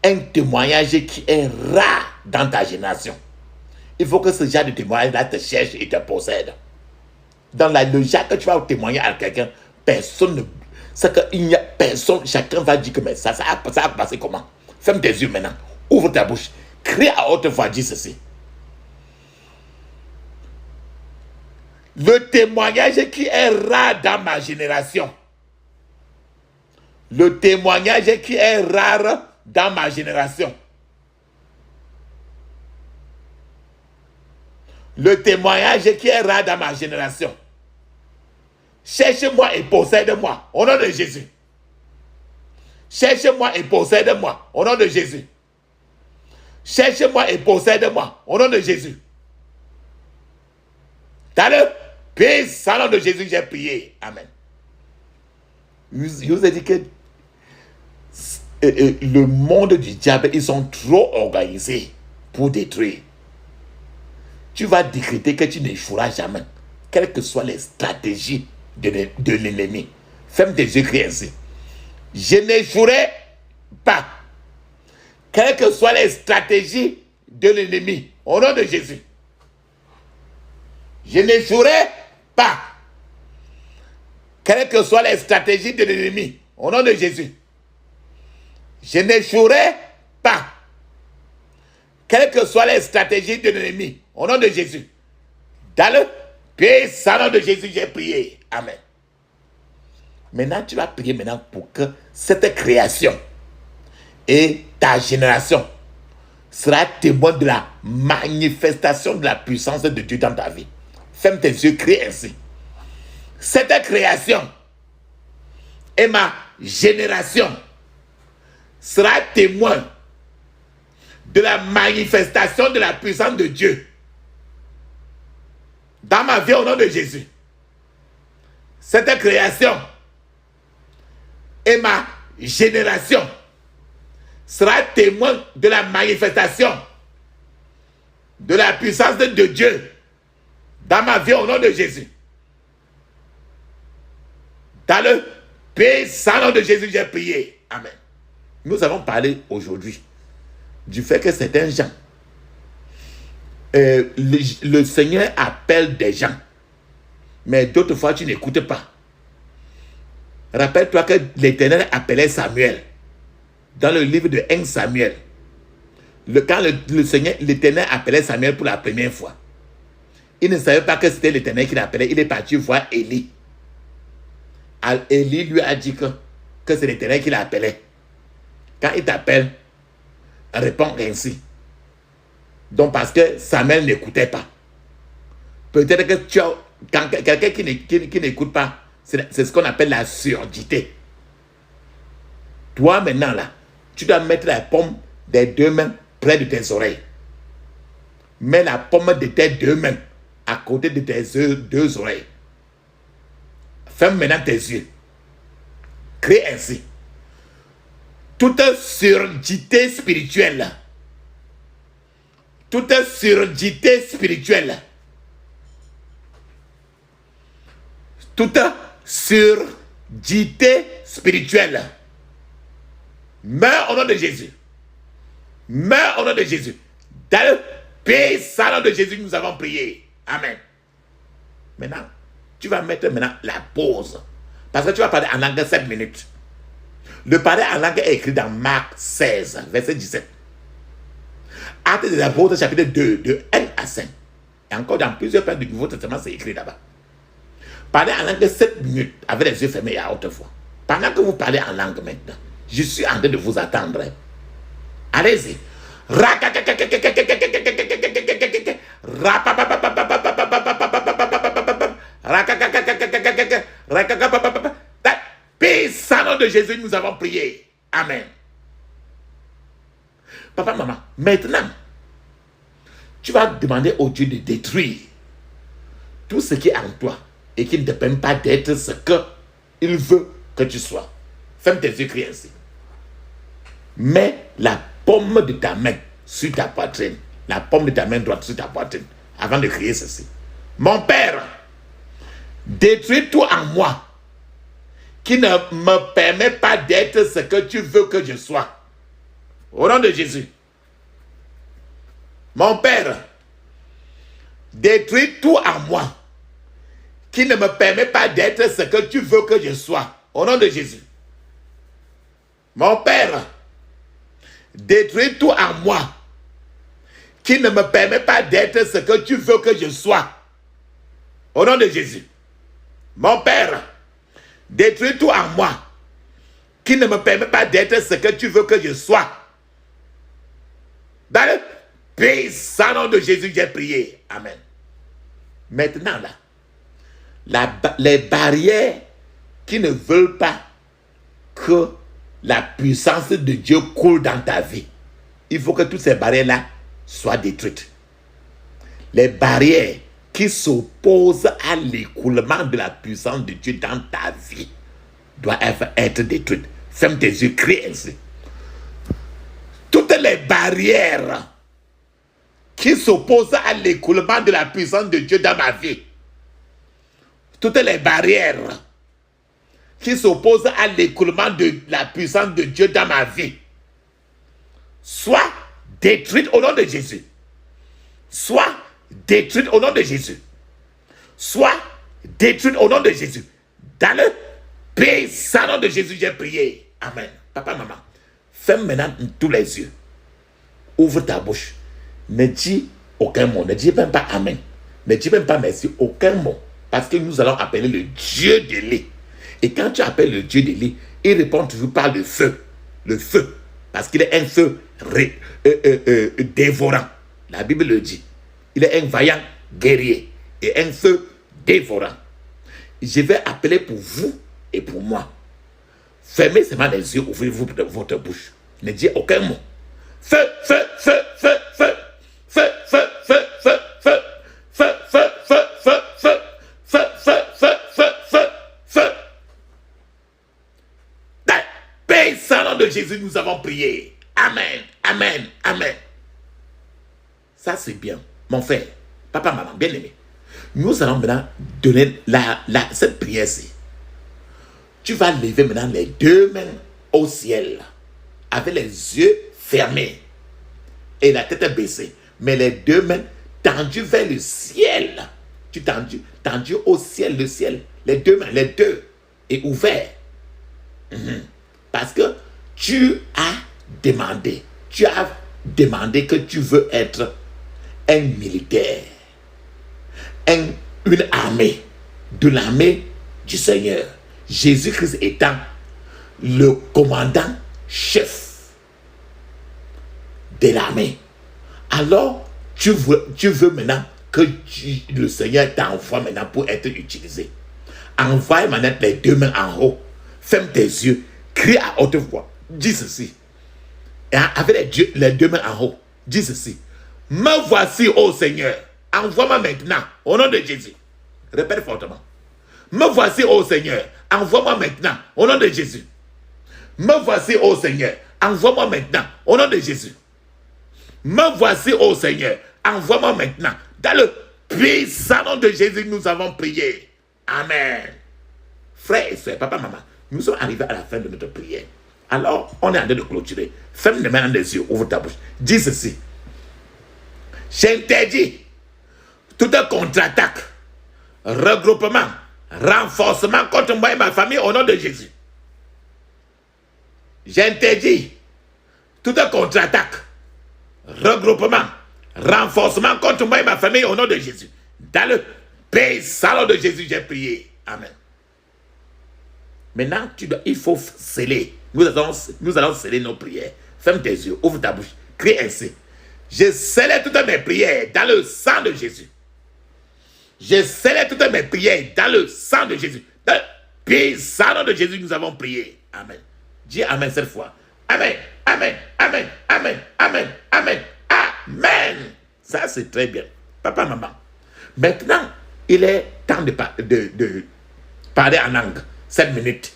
Un témoignage qui est rare dans ta génération. Il faut que ce genre de témoignage-là te cherche et te possède. Dans le genre que tu vas témoigner à quelqu'un, personne ne... C'est qu'il n'y a personne, chacun va dire que mais ça va passer comment? Ferme tes yeux maintenant. Ouvre ta bouche. Crie à haute voix, dis ceci. Le témoignage qui est rare dans ma génération. Le témoignage qui est rare dans ma génération. Le témoignage qui est rare dans ma génération. Cherche-moi et possède-moi au nom de Jésus. Cherche-moi et possède-moi au nom de Jésus. Cherche-moi et possède-moi au nom de Jésus. Dans le puissant nom de Jésus, j'ai prié. Amen. Je vous ai dit que le monde du diable, ils sont trop organisés pour détruire. Tu vas décréter que tu n'échoueras jamais, quelles que soient les stratégies de l'ennemi. Ferme tes yeux, crie ainsi. Je n'échouerai pas, quelles que soient les stratégies de l'ennemi. Au nom de Jésus. Je n'échouerai pas, quelles que soient les stratégies de l'ennemi. Au nom de Jésus. Je n'échouerai pas, quelles que soient les stratégies de l'ennemi. Au nom de Jésus. Dans le puissant nom de Jésus, j'ai prié. Amen. Maintenant, tu vas prier maintenant pour que cette création et ta génération sera témoin de la manifestation de la puissance de Dieu dans ta vie. Ferme tes yeux, crie ainsi. Cette création et ma génération sera témoin de la manifestation de la puissance de Dieu dans ma vie au nom de Jésus. Cette création et ma génération sera témoin de la manifestation de la puissance de Dieu dans ma vie au nom de Jésus. Dans le puissant nom de Jésus, j'ai prié. Amen. Nous avons parlé aujourd'hui du fait que certains gens, le Seigneur appelle des gens, mais d'autres fois tu n'écoutes pas. Rappelle-toi que l'Éternel appelait Samuel dans le livre de 1 Samuel. Quand le Seigneur, l'Éternel appelait Samuel pour la première fois, il ne savait pas que c'était l'Éternel qui l'appelait. Il est parti voir Élie. Élie lui a dit que c'est l'Éternel qui l'appelait. Quand il t'appelle, réponds ainsi. Donc parce que Samuel n'écoutait pas. Peut-être que tu as quelqu'un qui n'écoute pas, c'est ce qu'on appelle la surdité. Toi maintenant là, tu dois mettre la paume des deux mains près de tes oreilles. Mets la paume de tes deux mains à côté de tes deux oreilles. Ferme maintenant tes yeux. Crée ainsi. Toute surdité spirituelle. Toute surdité spirituelle. Toute surdité spirituelle. Meurs au nom de Jésus. Meurs au nom de Jésus. Dans le puissant nom de Jésus, nous avons prié. Amen. Maintenant, tu vas mettre maintenant la pause. Parce que tu vas parler en langue 7 minutes. Le parler en langue est écrit dans Marc 16, verset 17. Actes des Apôtres, chapitre 2, de 1 à 5. Et encore dans plusieurs pages du Nouveau Testament, c'est écrit là-bas. Parlez en langue 7 minutes, avec les yeux fermés à haute voix. Pendant que vous parlez en langue maintenant, je suis en train de vous attendre. Allez-y. Puissant nom de Jésus, nous avons prié. Amen. Papa, maman, maintenant, tu vas demander au Dieu de détruire tout ce qui est en toi et qui ne te permet pas d'être ce que il veut que tu sois. Ferme tes yeux, crie ainsi. Mets la paume de ta main sur ta poitrine. La paume de ta main droite sur ta poitrine. Avant de crier ceci. Mon Père, détruis tout en moi qui ne me permet pas d'être ce que tu veux que je sois. Au nom de Jésus. Mon Père, détruis tout en moi qui ne me permet pas d'être ce que tu veux que je sois. Au nom de Jésus. Mon Père, détruis tout en moi qui ne me permet pas d'être ce que tu veux que je sois. Au nom de Jésus. Mon Père, détruis tout en moi qui ne me permet pas d'être ce que tu veux que je sois. Dans le puissant nom de Jésus, j'ai prié. Amen. Maintenant, les barrières qui ne veulent pas que la puissance de Dieu coule dans ta vie, il faut que toutes ces barrières-là soient détruites. Les barrières qui s'opposent à l'écoulement de la puissance de Dieu dans ta vie doivent être détruites. Ferme tes yeux, crie ainsi. Toutes les barrières qui s'opposent à l'écoulement de la puissance de Dieu dans ma vie, toutes les barrières qui s'opposent à l'écoulement de la puissance de Dieu dans ma vie, soient détruites au nom de Jésus. Soient détruites au nom de Jésus. Soient détruites au nom de Jésus. Dans le puissant nom de Jésus, j'ai prié. Amen. Papa, maman, ferme maintenant tous les yeux. Ouvre ta bouche. Ne dis aucun mot. Ne dis même pas Amen. Ne dis même pas merci. Aucun mot. Parce que nous allons appeler le Dieu d'Élie. Et quand tu appelles le Dieu d'Élie, il répond toujours par le feu. Le feu. Parce qu'il est un feu dévorant. La Bible le dit. Il est un vaillant guerrier. Et un feu dévorant. Je vais appeler pour vous et pour moi. Fermez seulement les yeux, ouvrez-vous votre bouche. Ne dites aucun mot. Feu, feu, feu, feu, feu. Feu, feu, feu, feu, feu. Feu, feu, feu, feu, feu. Feu, feu, feu, feu, feu, feu. Dans le puissant nom de Jésus, nous avons prié. Amen, amen, amen. Ça, c'est bien. Mon frère, papa, maman, bien-aimé. Nous allons maintenant donner cette prière-ci. Tu vas lever maintenant les deux mains au ciel, avec les yeux fermés et la tête baissée, mais les deux mains tendues vers le ciel. Tu tendu au ciel, le ciel. Les deux mains, les deux, et ouverts. Parce que tu as demandé que tu veux être un militaire, une armée, de l'armée du Seigneur. Jésus-Christ étant le commandant chef de l'armée. Alors, tu veux maintenant que le Seigneur t'envoie maintenant pour être utilisé. Envoie maintenant les deux mains en haut. Ferme tes yeux. Crie à haute voix. Dis ceci. Et avec les deux mains en haut, dis ceci. Me voici, ô Seigneur. Envoie-moi maintenant, au nom de Jésus. Répète fortement. Me voici, ô Seigneur. Envoie-moi maintenant, au nom de Jésus. Me voici, ô Seigneur. Envoie-moi maintenant, au nom de Jésus. Me voici, ô Seigneur. Envoie-moi maintenant. Dans le puissant nom de Jésus, nous avons prié. Amen. Frères et sœurs, papa, maman, nous sommes arrivés à la fin de notre prière. Alors, on est en train de clôturer. Ferme les mains dans les yeux, ouvre ta bouche. Dis ceci. J'interdis toute contre-attaque, regroupement, renforcement contre moi et ma famille au nom de Jésus. J'interdis toute contre-attaque, regroupement, renforcement contre moi et ma famille au nom de Jésus. Dans le puissant nom de Jésus, j'ai prié. Amen. Maintenant, il faut sceller. Nous allons sceller nos prières. Ferme tes yeux, ouvre ta bouche, crie ainsi. Je scelle toutes mes prières dans le sang de Jésus. Je scelle toutes mes prières dans le sang de Jésus. Dans le puissant nom de Jésus, nous avons prié. Amen. Dis Amen cette fois. Amen, Amen, Amen, Amen, Amen, Amen, Amen. Ça, c'est très bien. Papa, maman. Maintenant, il est temps de parler en langue. 7 minutes.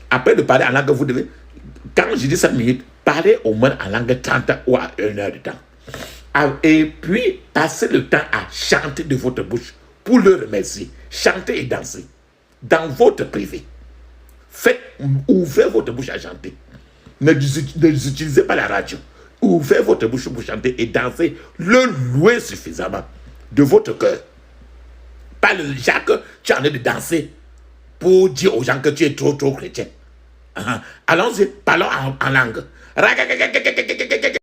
Après de parler en langue, vous devez, quand je dis 7 minutes, parlez au moins en langue 30 ou à 1 heure de temps. Et puis, passez le temps à chanter de votre bouche pour le remercier. Chantez et dansez dans votre privé. Ouvrez votre bouche à chanter. Ne utilisez pas la radio. Ouvrez votre bouche pour chanter et danser. Le louer suffisamment de votre cœur. Pas le Jacques, tu es en train de danser pour dire aux gens que tu es trop chrétien. Allons-y, parlons en langue.